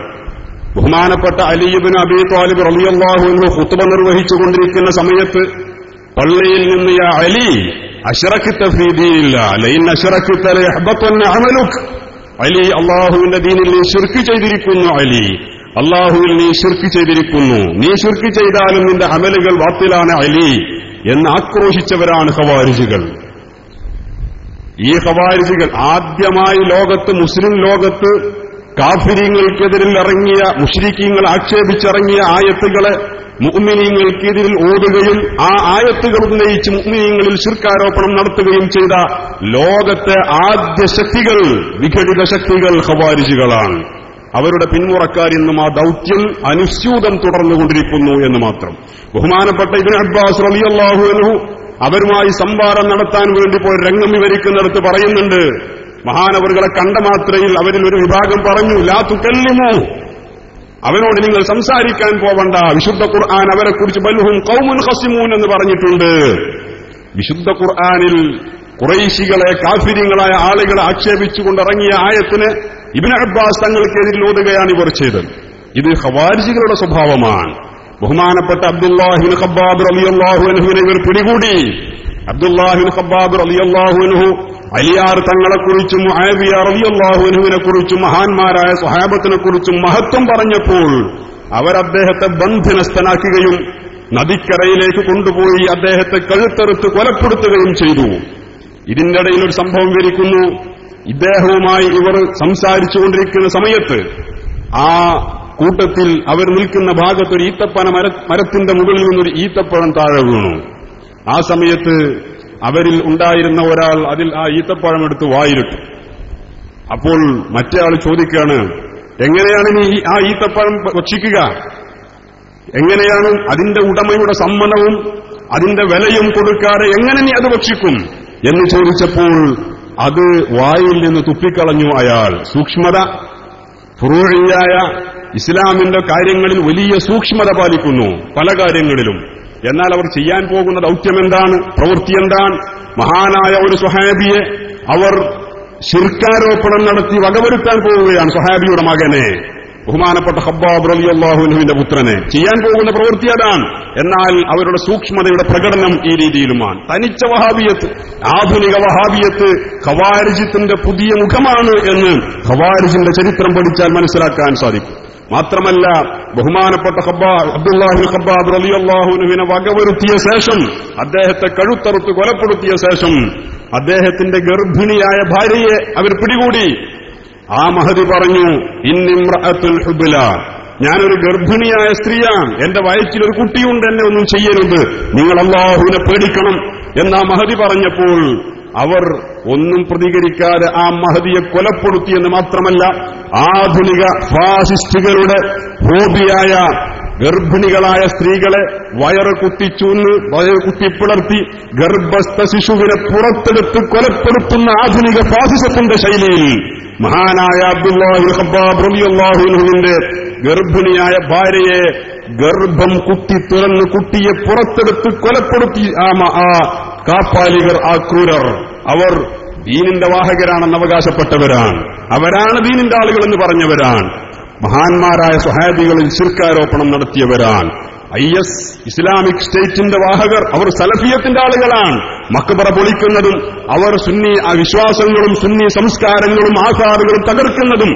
ബഹുമാനപ്പെട്ട അലി ഇബ്നു അബീ ത്വാലിബ് റളിയല്ലാഹു അൻഹു ഖുത്ബ നിർവഹിച്ചുകൊണ്ടിരിക്കുന്ന സമയത്ത് പള്ളിയിൽ നിന്ന് യാ അലി അശ്റക്ത ഫീ ദീനില്ലാ ലൈൻ അശ്റക്ത ലയഹ്ബതന്ന അമലുക്, അലി അല്ലാഹുവിന്റെ ദീനിൽ നീ ശിർക്ക് ചെയ്തിരിക്കുന്നു, അലി അല്ലാഹുവിൽ നീ ശിർക്ക് ചെയ്തിരിക്കുന്നു, നീ ശിർക്ക് ചെയ്താലും നിന്റെ അമലുകൾ ബാത്തിലാണ് അലി എന്ന് ആക്രോശിച്ചവരാണ് ഖവാരിജികൾ. ഈ ഖവാരിജികൾ ആദ്യമായി ലോകത്ത്, മുസ്ലിം ലോകത്ത് കാഫിരീങ്ങൾക്കെതിരിൽ ഇറങ്ങിയ, മുശ്രിക്കീങ്ങൾ ആക്ഷേപിച്ചിറങ്ങിയ ആയത്തുകളെ മുഅ്മിനീങ്ങൾക്കെതിരിൽ ഓതുകയും ആ ആയത്തുകൾ ഉന്നയിച്ച് മുഅ്മിനീങ്ങളിൽ ശിർക്കാരോപണം നടത്തുകയും ചെയ്ത ലോകത്തെ ആദ്യ ശക്തികൾ, വിഘടിത ശക്തികൾ ഖവാരിജികളാണ്. അവരുടെ പിന്മുറക്കാർ ഇന്നും ആ ദൗത്യം അനുസ്യൂതം തുടർന്നുകൊണ്ടിരിക്കുന്നു എന്ന് മാത്രം. ബഹുമാനപ്പെട്ട ഇബ്നു അബ്ബാസ് റളിയല്ലാഹു അൻഹു അവരുമായി സംവാദം നടത്താൻ വേണ്ടി പോയി രംഗം വിവരിക്കുന്നിടത്ത് പറയുന്നുണ്ട്, മഹാനവറുകളെ കണ്ട മാത്രയിൽ അവരിൽ ഒരു വിഭാഗം പറഞ്ഞു, ലാ തുകല്ലിമു, അവനോട് നിങ്ങൾ സംസാരിക്കാൻ പോവണ്ട, വിശുദ്ധ ഖുർആൻ അവരെക്കുറിച്ച് ബൽഹും ഖൗമുൻ ഖസിമൂൻ എന്ന് പറഞ്ഞിട്ടുണ്ട്. വിശുദ്ധ ഖുർആനിൽ ഖുറൈശികളെ, കാഫിര്യങ്ങളായ ആളുകളെ ആക്ഷേപിച്ചുകൊണ്ടിറങ്ങിയ ആയത്തിന് ഇബ്നു അബ്ബാസ് തങ്ങൾക്കെതിരിൽ ഓതുകയാണ് ഇവർ ചെയ്തത്. ഇത് ഖവാരിജികളുടെ സ്വഭാവമാണ്. ബഹുമാനപ്പെട്ട അബ്ദുല്ലാഹിബ്നു ഖബ്ബാബ് റളിയല്ലാഹു അൻഹുവിനെ ഇവർ പിടികൂടി. അബ്ദുല്ലാഹിബ്നു ഖബ്ബാബ് റളിയല്ലാഹു അൻഹു അലിയാർ തങ്ങളെക്കുറിച്ചും മുആവിയ റളിയല്ലാഹു അൻഹുവിനെക്കുറിച്ചും മഹാന്മാരായ സ്വഹാബത്തിനെക്കുറിച്ചും മഹത്വം പറഞ്ഞപ്പോൾ അവരദ്ദേഹത്തെ ബന്ധനസ്ഥനാക്കുകയും നദിക്കരയിലേക്ക് കൊണ്ടുപോയി അദ്ദേഹത്തെ കഴുത്തെറുത്ത് കൊലപ്പെടുത്തുകയും ചെയ്തു. ഇതിന്റെ ഇടയിൽ ഒരു സംഭവം വിവരിക്കുന്നു. ഇദ്ദേഹവുമായി ഇവർ സംസാരിച്ചുകൊണ്ടിരിക്കുന്ന സമയത്ത് ആ കൂട്ടത്തിൽ അവർ നിൽക്കുന്ന ഭാഗത്തൊരു ഈത്തപ്പന മരത്തിന്റെ മുകളിൽ നിന്നൊരു ഈത്തപ്പഴം താഴെ വീണു. ആ സമയത്ത് അവരിൽ ഉണ്ടായിരുന്ന ഒരാൾ അതിൽ ആ ഈത്തപ്പഴം എടുത്ത് വായിലിട്ടു. അപ്പോൾ മറ്റേ ആൾ ചോദിക്കുകയാണ്, എങ്ങനെയാണ് നീ ആ ഈത്തപ്പഴം ഭക്ഷിക്കുക? എങ്ങനെയാണ് അതിന്റെ ഉടമയുടെ സമ്മതവും അതിന്റെ വിലയും കൊടുക്കാതെ എങ്ങനെ നീ അത് ഭക്ഷിക്കും എന്ന് ചോദിച്ചപ്പോൾ അത് വായിൽ നിന്ന് തുപ്പിക്കളഞ്ഞു അയാൾ. സൂക്ഷ്മത, ഫുറൂഇയായ ഇസ്ലാമിന്റെ കാര്യങ്ങളിൽ വലിയ സൂക്ഷ്മത പാലിക്കുന്നു പല കാര്യങ്ങളിലും. എന്നാൽ അവർ ചെയ്യാൻ പോകുന്ന ദൗത്യമെന്താണ്, പ്രവൃത്തി എന്താണ്? മഹാനായ ഒരു സ്വഹാബിയെ അവർ ശിർക്കാരോപണം നടത്തി വകവരുത്താൻ പോവുകയാണ്. സ്വഹാബിയുടെ മകനെ, ബഹുമാനപ്പെട്ട ഖബ്ബാബ് റളിയല്ലാഹു അൻഹുവിന്റെ പുത്രനെ. ചെയ്യാൻ പോകുന്ന പ്രവൃത്തി അതാണ്. എന്നാൽ അവരുടെ സൂക്ഷ്മതയുടെ പ്രകടനം ഈ രീതിയിലുമാണ്. തനിച്ച വഹാബിയത്ത്, ആധുനിക വഹാബിയത്ത് ഖവാരിജിത്തിന്റെ പുതിയ മുഖമാണ് എന്ന് ഖവാരിജിന്റെ ചരിത്രം പഠിച്ചാൽ മനസ്സിലാക്കാൻ സാധിക്കും. മാത്രമല്ല, ബഹുമാനപ്പെട്ട അബ്ദുല്ലാഹിബ്നു ഖബ്ബാബ് റളിയല്ലാഹു അൻഹുവിനെ വകവരുത്തിയ ശേഷം, അദ്ദേഹത്തെ കഴുത്തറുത്ത് കൊലപ്പെടുത്തിയ ശേഷം അദ്ദേഹത്തിന്റെ ഗർഭിണിയായ ഭാര്യയെ അവർ പിടികൂടി. ആ മഹദി പറഞ്ഞു, ഇന്നിമ്രഅത്തുൽ ഹുബ്ല, ഞാനൊരു ഗർഭിണിയായ സ്ത്രീയാണ്, എന്റെ വയറ്റിലൊരു കുട്ടിയുണ്ട്, എന്നെ ഒന്നും ചെയ്യരുത്, നിങ്ങൾ അല്ലാഹുവിനെ പേടിക്കണം എന്നാ മഹദി പറഞ്ഞപ്പോൾ അവർ ഒന്നും പ്രതികരിക്കാതെ ആ മഹദിയെ കൊലപ്പെടുത്തിയെന്ന് മാത്രമല്ല, ആധുനിക ഫാസിസ്റ്റുകളുടെ ഹോബിയായ ഗർഭിണികളായ സ്ത്രീകളെ വയറ് കുത്തിച്ചൂന്ന്, വയറ് കുത്തിപ്പിളർത്തി ഗർഭസ്ഥ ശിശുവിനെ പുറത്തെടുത്ത് കൊലപ്പെടുത്തുന്ന ആധുനിക ഫാസിസത്തിന്റെ ശൈലിയിൽ മഹാനായ അബ്ദുല്ലാഹിബ്നു ഖബ്ബാബ് റളിയല്ലാഹു അൻഹുവിന്റെ ഗർഭിണിയായ ഭാര്യയെ ഗർഭം കുത്തി തുറന്ന് കുട്ടിയെ പുറത്തെടുത്ത് കൊലപ്പെടുത്തി ആ കാപ്പാലികർ, ആ ക്രൂരർ. അവർ ദീനിന്റെ വാഹകരാണെന്ന് അവകാശപ്പെട്ടവരാണ്. അവരാണ് ദീനിന്റെ ആളുകളെന്ന് പറഞ്ഞവരാണ്. മഹാന്മാരായ സ്വഹാബികളിൽ ശിർക്കാരോപണം നടത്തിയവരാണ്. IS ഇസ്ലാമിക് സ്റ്റേറ്റിന്റെ വാഹകർ, അവർ സലഫിയത്തിന്റെ ആളുകളാണ്. മക്ബറ പൊളിക്കുന്നതും അവർ സുന്നി വിശ്വാസങ്ങളും സുന്നി സംസ്കാരങ്ങളും ആചാരങ്ങളും തകർക്കുന്നതും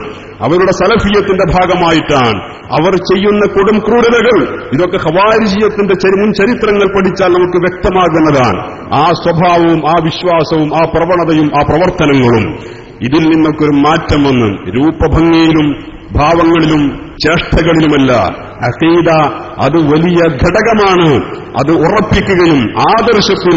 അവരുടെ സലഫിയത്തിന്റെ ഭാഗമായിട്ടാണ്. അവർ ചെയ്യുന്ന കൊടും ക്രൂരതകൾ ഇതൊക്കെ ഖവാരിജിയത്തിന്റെ മുൻ ചരിത്രങ്ങൾ പഠിച്ചാൽ നമുക്ക് വ്യക്തമാകുന്നതാണ്. ആ സ്വഭാവവും ആ വിശ്വാസവും ആ പ്രവണതയും ആ പ്രവർത്തനങ്ങളും ഇതിൽ നിന്നൊക്കെ ഒരു മാറ്റം വന്ന് രൂപഭംഗിയിലും ഭാവങ്ങളിലും ചേഷ്ടകളിലുമല്ല, അഖീദ അത് വലിയ ഘടകമാണ്. അത് ഉറപ്പിക്കുകയും ആദർശത്തിൽ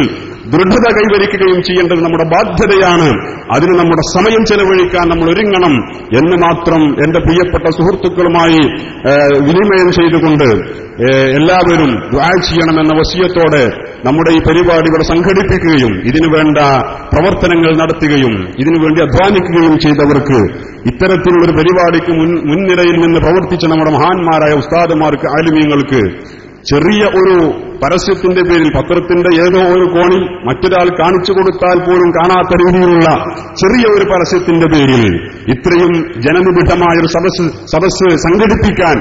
ദൃഢത കൈവരിക്കുകയും ചെയ്യേണ്ടത് നമ്മുടെ ബാധ്യതയാണ്. അതിന് നമ്മുടെ സമയം ചെലവഴിക്കാൻ നമ്മൾ ഒരുങ്ങണം എന്ന് മാത്രം എന്റെ പ്രിയപ്പെട്ട സുഹൃത്തുക്കളുമായി വിനിമയം ചെയ്തുകൊണ്ട് എല്ലാവരും ദുആ ചെയ്യണമെന്ന വസിയത്തോടെ നമ്മുടെ ഈ പരിപാടി ഇവിടെ സംഘടിപ്പിക്കുകയും ഇതിനു വേണ്ട പ്രവർത്തനങ്ങൾ നടത്തുകയും ഇതിനുവേണ്ടി അധ്വാനിക്കുകയും ചെയ്തവർക്ക്, ഇത്തരത്തിലുള്ളൊരു പരിപാടിക്ക് മുൻനിരയിൽ നിന്ന് പ്രവർത്തിച്ച നമ്മുടെ മഹാന്മാരായ ഉസ്താദുമാർക്ക്, ആലിമീങ്ങൾക്ക് ചെറിയ ഒരു പരസ്യത്തിന്റെ പേരിൽ പത്രത്തിന്റെ ഏതോ ഒരു കോണിൽ മറ്റൊരാൾ കാണിച്ചു കൊടുത്താൽ പോലും കാണാത്ത രീതിയിലുള്ള ചെറിയ ഒരു പരസ്യത്തിന്റെ പേരിൽ ഇത്രയും ജനനിബിഡമായൊരു സദസ്സ് സംഘടിപ്പിക്കാൻ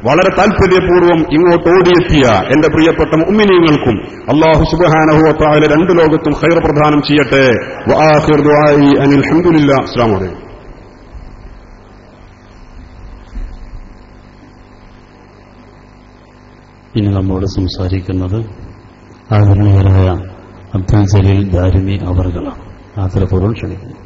വളരെ താൽപര്യപൂർവ്വം ഇങ്ങോട്ട് ഓടിയെത്തിയ എന്റെ പ്രിയപ്പെട്ട മുഅ്മിനീങ്ങൾക്കും അല്ലാഹു സുബ്ഹാനഹു വ തആല രണ്ട് ലോകത്തും ഖൈർ പ്രദാനം ചെയ്യട്ടെ. വആഖിറു ദുആഇ അനിൽ ഹംദുലില്ലാഹി. അസ്സലാമു അലൈക്കും. ഇനി നമ്മോട് സംസാരിക്കുന്നത് ആദരണീയരായ അബ്ദുൽ ജലീൽ ദാരിമി അവർകളാണ്. ആദരപൂർവ്വം ക്ഷണിക്കുന്നു.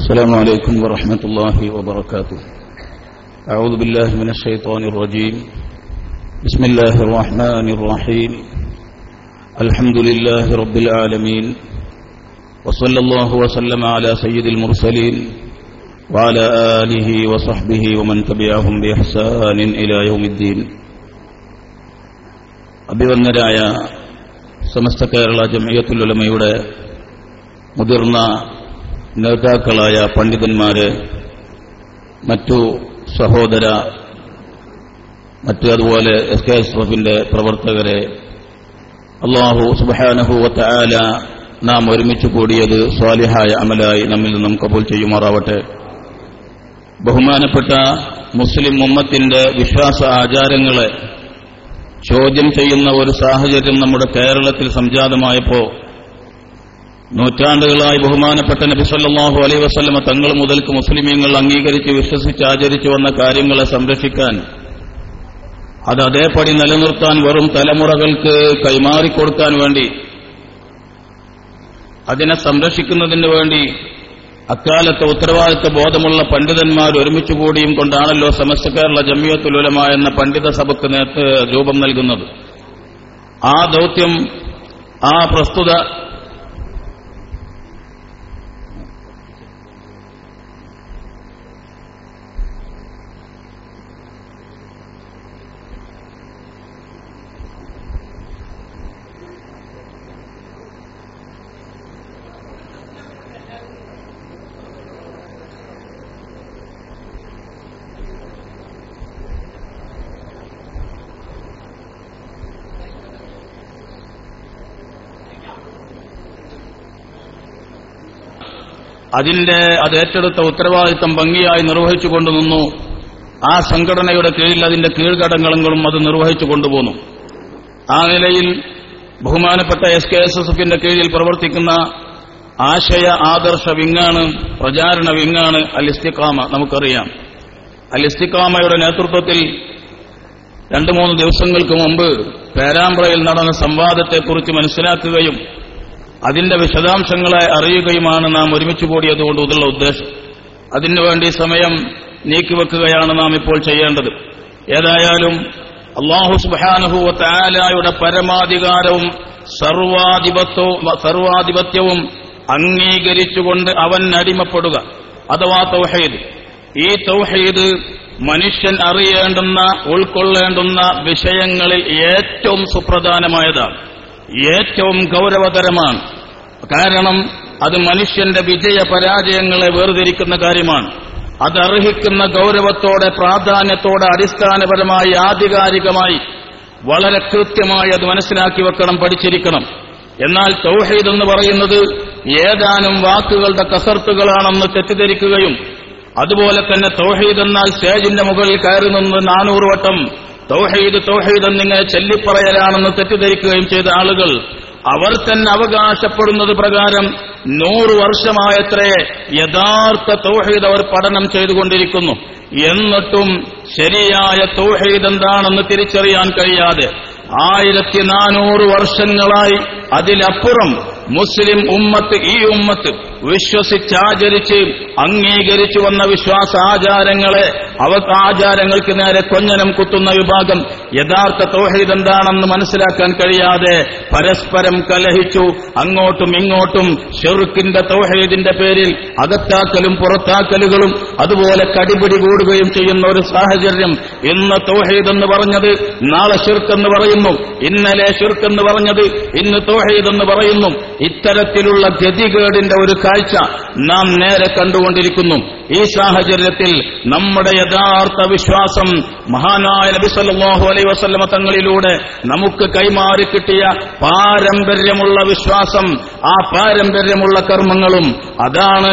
السلام عليكم ورحمة الله وبركاته. أعوذ بالله من الشيطان الرجيم. بسم الله الرحمن الرحيم. الحمد لله رب العالمين، وصلى الله وسلم على سيد المرسلين وعلى آله وصحبه ومن تبعهم بإحسان إلى يوم الدين. അഭിവന്ദരായ സമസ്ത കേരള ജംഇയ്യത്തുൽ ഉലമയുടെ മുതിർന്ന നേതാക്കളായ പണ്ഡിതന്മാരെ, മറ്റു സഹോദര, അതുപോലെ SKSF-ന്റെ പ്രവർത്തകരെ, അല്ലാഹു സുബ്ഹാനഹു വ തആല നാം ഒരുമിച്ച് കൂടിയത് സ്വാലിഹായ അമലായി നമ്മിൽ നിന്നും കബൂൽ ചെയ്യുമാറാവട്ടെ. ബഹുമാനപ്പെട്ട മുസ്ലിം ഉമ്മത്തിന്റെ വിശ്വാസ ആചാരങ്ങളെ ചോദ്യം ചെയ്യുന്ന ഒരു സാഹചര്യം നമ്മുടെ കേരളത്തിൽ സംജാതമായപ്പോൾ നൂറ്റാണ്ടുകളായി ബഹുമാനപ്പെട്ട നബി സല്ലല്ലാഹു അലൈഹി വസല്ലമ തങ്ങൾ മുതൽക്ക് മുസ്ലിമീങ്ങൾ അംഗീകരിച്ച് വിശ്വസിച്ച് ആചരിച്ചു വന്ന കാര്യങ്ങളെ സംരക്ഷിക്കാൻ, അത് അതേപടി നിലനിർത്താൻ, വെറും തലമുറകൾക്ക് കൈമാറിക്കൊടുക്കാൻ വേണ്ടി, അതിനെ സംരക്ഷിക്കുന്നതിന് വേണ്ടി അക്കാലത്തെ ഉത്തരവാദിത്വ ബോധമുള്ള പണ്ഡിതന്മാർ ഒരുമിച്ചുകൂടിയും കൊണ്ടാണല്ലോ സമസ്ത കേരള ജംഇയ്യത്തുൽ ഉലമ എന്ന പണ്ഡിത സഭയ്ക്ക് രൂപം നൽകുന്നത്. ആ ദൗത്യം, ആ പ്രസ്തുത അത് ഏറ്റെടുത്ത ഉത്തരവാദിത്തം ഭംഗിയായി നിർവഹിച്ചുകൊണ്ടു നിന്നു. ആ സംഘടനയുടെ കീഴിൽ അതിന്റെ കീഴ്ഘടകങ്ങളും അത് നിർവഹിച്ചു കൊണ്ടുപോന്നു. ആ നിലയിൽ ബഹുമാനപ്പെട്ട SKSF-ന്റെ കീഴിൽ പ്രവർത്തിക്കുന്ന ആശയ ആദർശ വിങ്ങാണ്, പ്രചാരണ വിങ്ങാണ് അൽ ഇസ്തിഖാമ. നമുക്കറിയാം, അൽ ഇസ്തിഖാമയുടെ നേതൃത്വത്തിൽ 2-3 ദിവസങ്ങൾക്ക് മുമ്പ് പേരാമ്പ്രയിൽ നടന്ന സംവാദത്തെക്കുറിച്ച് മനസ്സിലാക്കുകയും അതിന്റെ വിശദാംശങ്ങളെ അറിയുകയുമാണ് നാം ഒരുമിച്ച് കൂടിയതുകൊണ്ടുള്ള ഉദ്ദേശം. അതിനുവേണ്ടി സമയം നീക്കിവെക്കുകയാണ് നാം ഇപ്പോൾ ചെയ്യേണ്ടത്. ഏതായാലും അല്ലാഹു സുബ്ഹാനഹു വ തആലയുടെ പരമാധികാരവും സർവാധിപത്യവും അംഗീകരിച്ചുകൊണ്ട് അവൻ അടിമപ്പെടുക, അഥവാ തൗഹീദ്. ഈ തൗഹീദ് മനുഷ്യൻ അറിയേണ്ടുന്ന, ഉൾക്കൊള്ളേണ്ടുന്ന വിഷയങ്ങളിൽ ഏറ്റവും സുപ്രധാനമായതാണ്, ഏറ്റവും ഗൗരവതരമാണ്. കാരണം അത് മനുഷ്യന്റെ വിജയ പരാജയങ്ങളെ വേർതിരിക്കുന്ന കാര്യമാണ്. അതർഹിക്കുന്ന ഗൗരവത്തോടെ, പ്രാധാന്യത്തോടെ, അടിസ്ഥാനപരമായി, ആധികാരികമായി, വളരെ കൃത്യമായി അത് മനസ്സിലാക്കി വെക്കണം, പഠിച്ചിരിക്കണം. എന്നാൽ തൗഹീദ് എന്ന് പറയുന്നത് ഏതാനും വാക്കുകളുടെ കസർത്തുകളാണെന്ന് തെറ്റിദ്ധരിക്കുകയും, അതുപോലെ തന്നെ തൗഹീദ് എന്നാൽ സ്റ്റേജിന്റെ മുകളിൽ കയറി നിന്ന് 400 വട്ടം തൗഹീദ് എന്നിങ്ങനെ ചൊല്ലിപ്പറയലാണെന്ന് തെറ്റിദ്ധരിക്കുകയും ചെയ്ത ആളുകൾ അവർ തന്നെ അവകാശപ്പെടുന്നത് പ്രകാരം 100 വർഷമായത്രേ യഥാർത്ഥ തൗഹീദ് അവർ പഠനം ചെയ്തുകൊണ്ടിരിക്കുന്നു. എന്നിട്ടും ശരിയായ തൗഹീദ് എന്താണെന്ന് തിരിച്ചറിയാൻ കഴിയാതെ 1400 വർഷങ്ങളായി, അതിലപ്പുറം മുസ്ലിം ഉമ്മത്ത്, ഈ ഉമ്മത്ത് വിശ്വസിച്ചാചരിച്ച് അംഗീകരിച്ചു വന്ന വിശ്വാസാചാരങ്ങളെ ആചാരങ്ങൾക്ക് നേരെ കൊഞ്ഞനം കുത്തുന്ന വിഭാഗം യഥാർത്ഥ തൗഹീദ് എന്താണെന്ന് മനസ്സിലാക്കാൻ കഴിയാതെ പരസ്പരം കലഹിച്ചു, അങ്ങോട്ടും ഇങ്ങോട്ടും ശിർക്കിന്റെ തൗഹീദിന്റെ പേരിൽ അകത്താക്കലും പുറത്താക്കലുകളും അതുപോലെ കടിപിടി കൂടുകയും ചെയ്യുന്ന ഒരു സാഹചര്യം. ഇന്ന് തൗഹീദ് എന്ന് പറഞ്ഞത് നാളെ ശിർക്ക് എന്ന് പറയുന്നു, ഇന്നലെ ശിർക്ക് എന്ന് പറഞ്ഞത് ഇന്ന് തൗഹീദ് എന്ന് പറയുന്നു. ഇത്തരത്തിലുള്ള ഗതികേടിന്റെ ഒരു കാഴ്ച നാം നേരെ കണ്ടുകൊണ്ടിരിക്കുന്നു. ഈ സാഹചര്യത്തിൽ നമ്മുടെ യഥാർത്ഥ വിശ്വാസം മഹാനായ നബി സല്ലല്ലാഹു അലൈഹി വസല്ലമ തങ്ങളിലൂടെ നമുക്ക് കൈമാറി കിട്ടിയ പാരമ്പര്യമുള്ള വിശ്വാസം, ആ പാരമ്പര്യമുള്ള കർമ്മങ്ങളും അതാണ്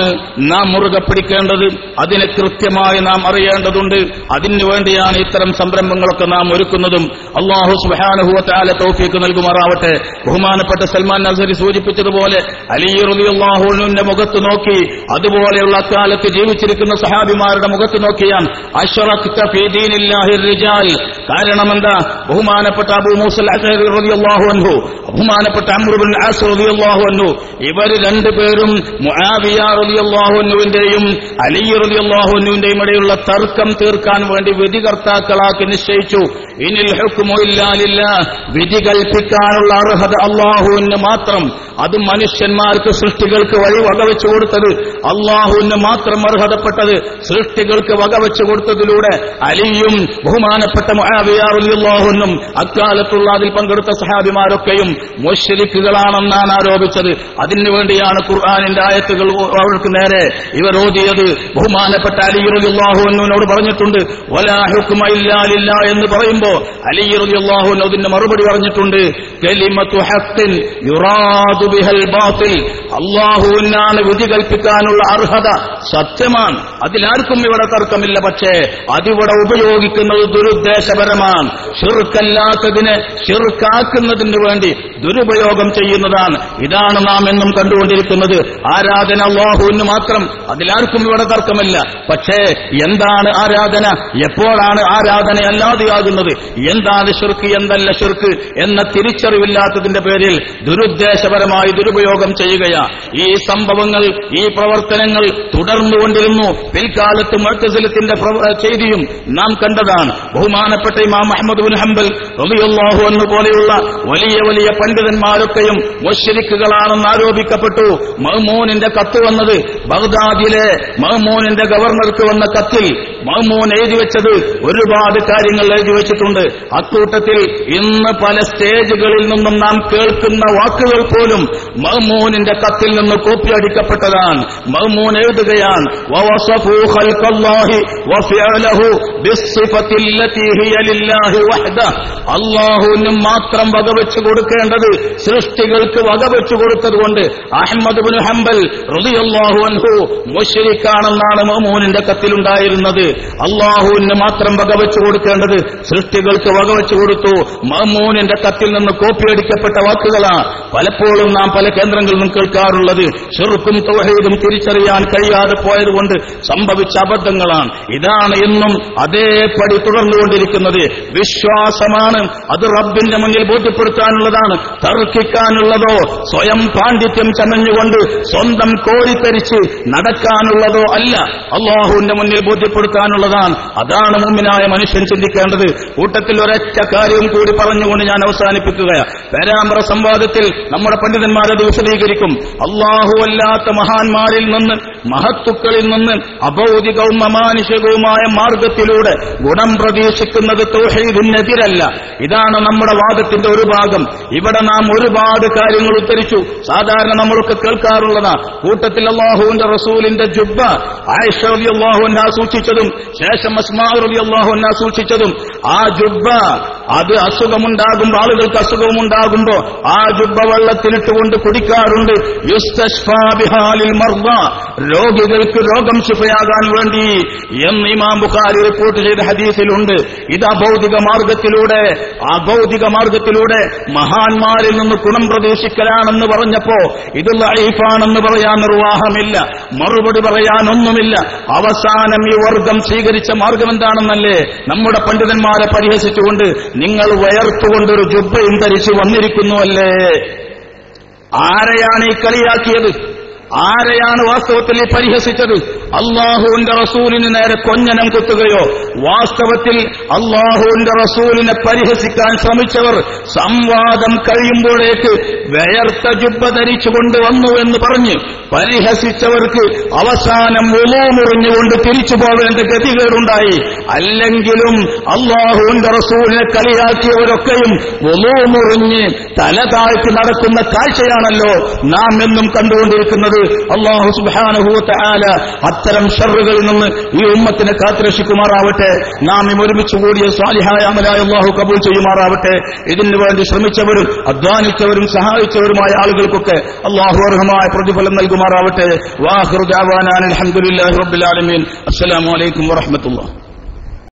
നാം മുറുകെ പിടിക്കേണ്ടത്. അതിനെ കൃത്യമായി നാം അറിയേണ്ടതുണ്ട്. അതിനുവേണ്ടിയാണ് ഇത്തരം സംരംഭങ്ങളൊക്കെ നാം ഒരുക്കുന്നതും. അല്ലാഹു സുബ്ഹാനഹു വ തആല തൗഫീഖ് നൽകുമാറാവട്ടെ. ബഹുമാനപ്പെട്ട സൽമാൻ നസരി സൂചിപ്പിച്ചതുപോലെ അലി റളിയല്ലാഹു അൻഹുവിന്റെ മുഖത്ത് നോക്കി, അതുപോലെയുള്ള അക്കാലത്ത് ജീവിച്ചിരിക്കുന്ന സഹാബിമാരുടെ മുഖത്ത് നോക്കിയാൽ അശ്റഖ്ത ഫീ ദീനില്ലാഹി റിജാൽ. കാരണം എന്താ? ബഹുമാനപ്പെട്ട അബൂ മൂസൽ അശ്അരി റളിയല്ലാഹു അൻഹു, ബഹുമാനപ്പെട്ട അംർ ഇബ്നുൽ ആസ് റളിയല്ലാഹു അൻഹു, ഇവർ രണ്ടുപേരും മുആവിയ റളിയല്ലാഹു അൻഹുവിന്റെയും അലി റളിയല്ലാഹു അൻഹുവിന്റെയും ഇടയിലുള്ള തർക്കം തീർക്കാൻ വേണ്ടി വിധികർത്താക്കളാക്കി നിശ്ചയിച്ചു. ഇനിൽ ഹുക്മു ഇല്ലാ ലില്ലാഹ്, വിധി കൽപ്പിക്കാനുള്ള അർഹത അല്ലാഹുവിന് മാത്രം. അത് മനുഷ്യന്മാർക്ക് സൃഷ്ടികൾക്ക് വഴി വകവെച്ചു കൊടുത്തത് അല്ലാഹുവിന് മാത്രം അർഹതപ്പെട്ടത്. സൃഷ്ടികൾക്ക് വകവെച്ചു കൊടുത്തതിലൂടെ അലിയും ബഹുമാനപ്പെട്ട മുആവിയ റളിയല്ലാഹു അൻഹും അക്കാലത്തുള്ള അതിൽ പങ്കെടുത്ത സഹാബിമാരൊക്കെയും മുശ്രിക്കുകളാണെന്നാണ് ആരോപിച്ചത്. അതിനുവേണ്ടിയാണ് ഖുർആനിന്റെ ആയത്തുകൾ അവർക്ക് നേരെ ഇവർ ഓതിയത്. ബഹുമാനപ്പെട്ട അലി റളിയല്ലാഹു അൻഹുവിനോട് പറഞ്ഞിട്ടുണ്ട് വലാ ഹുക്മ ഇല്ലാ ലില്ലാഹ് എന്ന് പറയുമ്പോൾ അലി റളിയല്ലാഹു അൻഹു അതിന് മറുപടി പറഞ്ഞിട്ടുണ്ട് കലിമത്തു ഹഖ്ഖിൻ യുറാദു ബിഹൽ ബാത്തിൽ. അല്ലാഹുവിനാണ് വിധി കൽപ്പിക്കാനുള്ള അർഹത, സത്യമാണ്, അതിലാർക്കും ഇവിടെ തർക്കമില്ല. പക്ഷേ അതിവിടെ ഉപയോഗിക്കുന്നത് ദുരുദ്ദേശപരമാണ്. ശിർക്കല്ലാത്തതിനെ ശിർക്കാക്കുന്നതിന് വേണ്ടി ദുരുപയോഗം ചെയ്യുന്നതാണ്. ഇതാണ് നാം എന്നും കണ്ടുകൊണ്ടിരിക്കുന്നത്. ആരാധന അല്ലാഹുവിന് മാത്രം, അതിലാർക്കും ഇവിടെ തർക്കമില്ല. പക്ഷേ എന്താണ് ആരാധന, എപ്പോഴാണ് ആരാധന അല്ലാതെയാകുന്നത്, എന്താണ് ശിർക്ക്, എന്തല്ല ശിർക്ക് എന്ന തിരിച്ചറിവില്ലാത്തതിന്റെ പേരിൽ ദുരുദ്ദേശപരമായി ദുരുപയോഗം ചെയ്യുകയാ. ഈ സംഭവങ്ങൾ, ഈ പ്രവർത്തനങ്ങൾ തുടർന്നുകൊണ്ടിരുന്നു. പിൽക്കാലത്ത് മുഅ്തസിലത്തിന്റെ ചെയ്തിയും നാം കണ്ടതാണ്. ബഹുമാനപ്പെട്ട ഇമാം അഹ്മദ് ബിൻ ഹംബൽ റളിയല്ലാഹു അൻഹു പോലെയുള്ള വലിയ വലിയ പണ്ഡിതന്മാരൊക്കെയും മുശ്രിക്കുകളാണെന്ന് ആരോപിക്കപ്പെട്ടു. മഅ്മൂനിന്റെ കത്ത് വന്നത്, ബഗ്ദാദിലെ മഅ്മൂനിന്റെ ഗവർണർക്ക് വന്ന കത്തിൽ മഅ്മൂൻ എഴുതി വെച്ചത് ഒരുപാട് കാര്യങ്ങൾ എഴുതി വെച്ചിട്ടുണ്ട്. അക്കൂട്ടത്തിൽ ഇന്ന് പല സ്റ്റേജുകളിൽ നിന്നും നാം കേൾക്കുന്ന വാക്കുകൾ പോലും മഅ്മൂനിന്റെ കത്തിൽ നിന്ന് കോപ്പി അടിക്കപ്പെട്ടതാണ്. മഅ്മൂൻ എഴുതുകയാണ് വവസഫു ഖൽഖല്ലാഹി വഫിഅലഹു ബിസ്സിഫത്തില്ലതി ഹിയ ലില്ലാഹി വഹ്ദഹു. അല്ലാഹുവിന് മാത്രം വകവെച്ചു കൊടുക്കേണ്ടത് സൃഷ്ടികൾക്ക് വകവെച്ചു കൊടുത്തതുകൊണ്ട് അഹ്മദ് ഇബ്നു ഹംബൽ റളിയല്ലാഹു അൻഹു മുശ്രിക്കാണെന്നാണ് മഅ്മൂനിന്റെ കത്തിലുണ്ടായിരുന്നത്. അല്ലാഹുവിന് മാത്രം വകവെച്ചു കൊടുക്കേണ്ടത് സൃഷ്ടികൾക്ക് വകവെച്ചു കൊടുത്തു. മഅ്മൂനിന്റെ കത്തിൽ നിന്ന് കോപ്പിയടിക്കപ്പെട്ട വാക്കുകളാണ് പലപ്പോഴും നാം പല കേന്ദ്രങ്ങളിൽ നിന്നും കേൾക്കാറുള്ളത്. ശിർക്കും തൗഹീദും തിരിച്ചറിയാൻ കഴിയാതെ പോയതുകൊണ്ട് സംഭവിച്ച അബദ്ധങ്ങളാണ്. ഇതാണ് എന്നും അതേപടി തുടർന്നുകൊണ്ടിരിക്കുന്നത്. വിശ്വാസമാണ്, അത് റബ്ബിന്റെ മുന്നിൽ ബോധ്യപ്പെടുത്താനുള്ളതാണ്. തർക്കിക്കാനുള്ളതോ സ്വയം പാണ്ഡിത്യം ചമഞ്ഞുകൊണ്ട് സ്വന്തം കോരിത്തരിച്ച് നടക്കാനുള്ളതോ അല്ല, അല്ലാഹുവിന്റെ മുന്നിൽ ബോധ്യപ്പെടുത്താനുള്ളതാണ്. അതാണ് മുഅ്മിനായ മനുഷ്യൻ ചിന്തിക്കേണ്ടത്. കൂട്ടത്തിൽ ഒരൊറ്റ കാര്യം കൂടി പറഞ്ഞുകൊണ്ട് ഞാൻ അവസാനിപ്പിക്കുകയാണ്. പേരാമ്പ്ര സംവാദത്തിൽ നമ്മുടെ പണ്ഡിതന്മാരത് വിശദീകരിക്കും. അല്ലാഹുവല്ലാത്ത മഹാന്മാരിൽ നിന്ന്, മഹത്തുക്കളിൽ നിന്ന് അഭൗതികവും അമാനുഷികവുമായ മാർഗത്തിലൂടെ ഗുണം പ്രതീക്ഷിക്കുന്നത് തൗഹീദിനെതിരല്ല. ഇതാണ് നമ്മുടെ വാദത്തിന്റെ ഒരു ഭാഗം. ഇവിടെ നാം ഒരുപാട് കാര്യങ്ങൾ ഉദ്ധരിച്ചു. സാധാരണ നമ്മളൊക്കെ കേൾക്കാറുള്ളതാ. കൂട്ടത്തിൽ അല്ലാഹുവിന്റെ റസൂലിന്റെ ജുബ്ബ ആയിഷ റളിയല്ലാഹു അൻഹ സൂക്ഷിച്ചതും ശേഷം അസ്മാ റളിയല്ലാഹു അൻഹ സൂക്ഷിച്ചതും, ആ ജുബ്ബ അത് അസുഖമുണ്ടാകുമ്പോൾ, ആളുകൾക്ക് അസുഖമുണ്ടാകുമ്പോ ആ ജുബ്ബ വെള്ളത്തിലിട്ടുകൊണ്ട് കുടിക്കാറുണ്ട്. യുസ്തശ്ഫാ ബിഹാലിൽ മർദ, രോഗികൾക്ക് രോഗം ശിഫയാകാൻ വേണ്ടി എന്ന് ഇമാം ബുഖാരി റിപ്പോർട്ട് ചെയ്ത ഹദീസിലുണ്ട്. ഇത് അഭൗതിക മാർഗത്തിലൂടെ മഹാന്മാരിൽ നിന്ന് ഗുണം പ്രതീക്ഷിക്കലാണെന്ന് പറഞ്ഞപ്പോ ഇത് ലഈഫാണെന്ന് പറയാൻ നിർവാഹമില്ല, മറുപടി പറയാനൊന്നുമില്ല. അവസാനം ഈ വർഗം സ്വീകരിച്ച മാർഗം എന്താണെന്നല്ലേ? നമ്മുടെ പണ്ഡിതന്മാരെ പരിഹസിച്ചുകൊണ്ട് നിങ്ങൾ വയർത്തുകൊണ്ടൊരു ജുബ്ബയും ധരിച്ചു വന്നിരിക്കുന്നുവല്ലേ? ആരെയാണ് ഈ കളിയാക്കിയത്? ആരെയാണ് വാസ്തവത്തിൽ ഈ പരിഹസിച്ചത്? അള്ളാഹുവിന്റെ റസൂലിന് നേരെ കൊഞ്ഞനം കുത്തുകയോ വാസ്തവത്തിൽ അള്ളാഹുവിന്റെ റസൂലിനെ പരിഹസിക്കാൻ ശ്രമിച്ചവർ സംവാദം കഴിയുമ്പോഴേക്ക് വേർത്ത ജുബ്ബ ധരിച്ചുകൊണ്ട് വന്നു എന്ന് പറഞ്ഞ് പരിഹസിച്ചവർക്ക് അവസാനം വുളൂ മുറിഞ്ഞുകൊണ്ട് തിരിച്ചു പോവേണ്ട ഗതികേടുണ്ടായി. അല്ലെങ്കിലും അള്ളാഹുവിന്റെ റസൂലിനെ കളിയാക്കിയവരൊക്കെയും വുളൂ മുറിഞ്ഞ് തല താഴ്ത്തി നടക്കുന്ന കാഴ്ചയാണല്ലോ നാം എന്നും കണ്ടുകൊണ്ടിരിക്കുന്നത്. അല്ലാഹു സുബ്ഹാനഹു വ തആല അത്തരം ഷർറുകളിൽ നിന്ന് ഈ ഉമ്മത്തിനെ കാത്തുരക്ഷിക്കുമാറാവട്ടെ. നാം ഒരുമിച്ച് കൂടിയ സ്വാലിഹായ അമലായ അല്ലാഹു കബൂൽ ചെയ്യുമാറാവട്ടെ. ഇതിനു വേണ്ടി ശ്രമിച്ചവരും അധ്വാനിച്ചവരും സഹായിച്ചവരുമായ ആളുകൾക്കൊക്കെ അല്ലാഹു അർഹമായ പ്രതിഫലം നൽകുമാറാവട്ടെ. വാഖിറു ദഅവാനാ അൽഹംദുലില്ലാഹി റബ്ബിൽ ആലമീൻ. അസ്സലാമു അലൈക്കും വറഹ്മത്തുള്ളാഹി.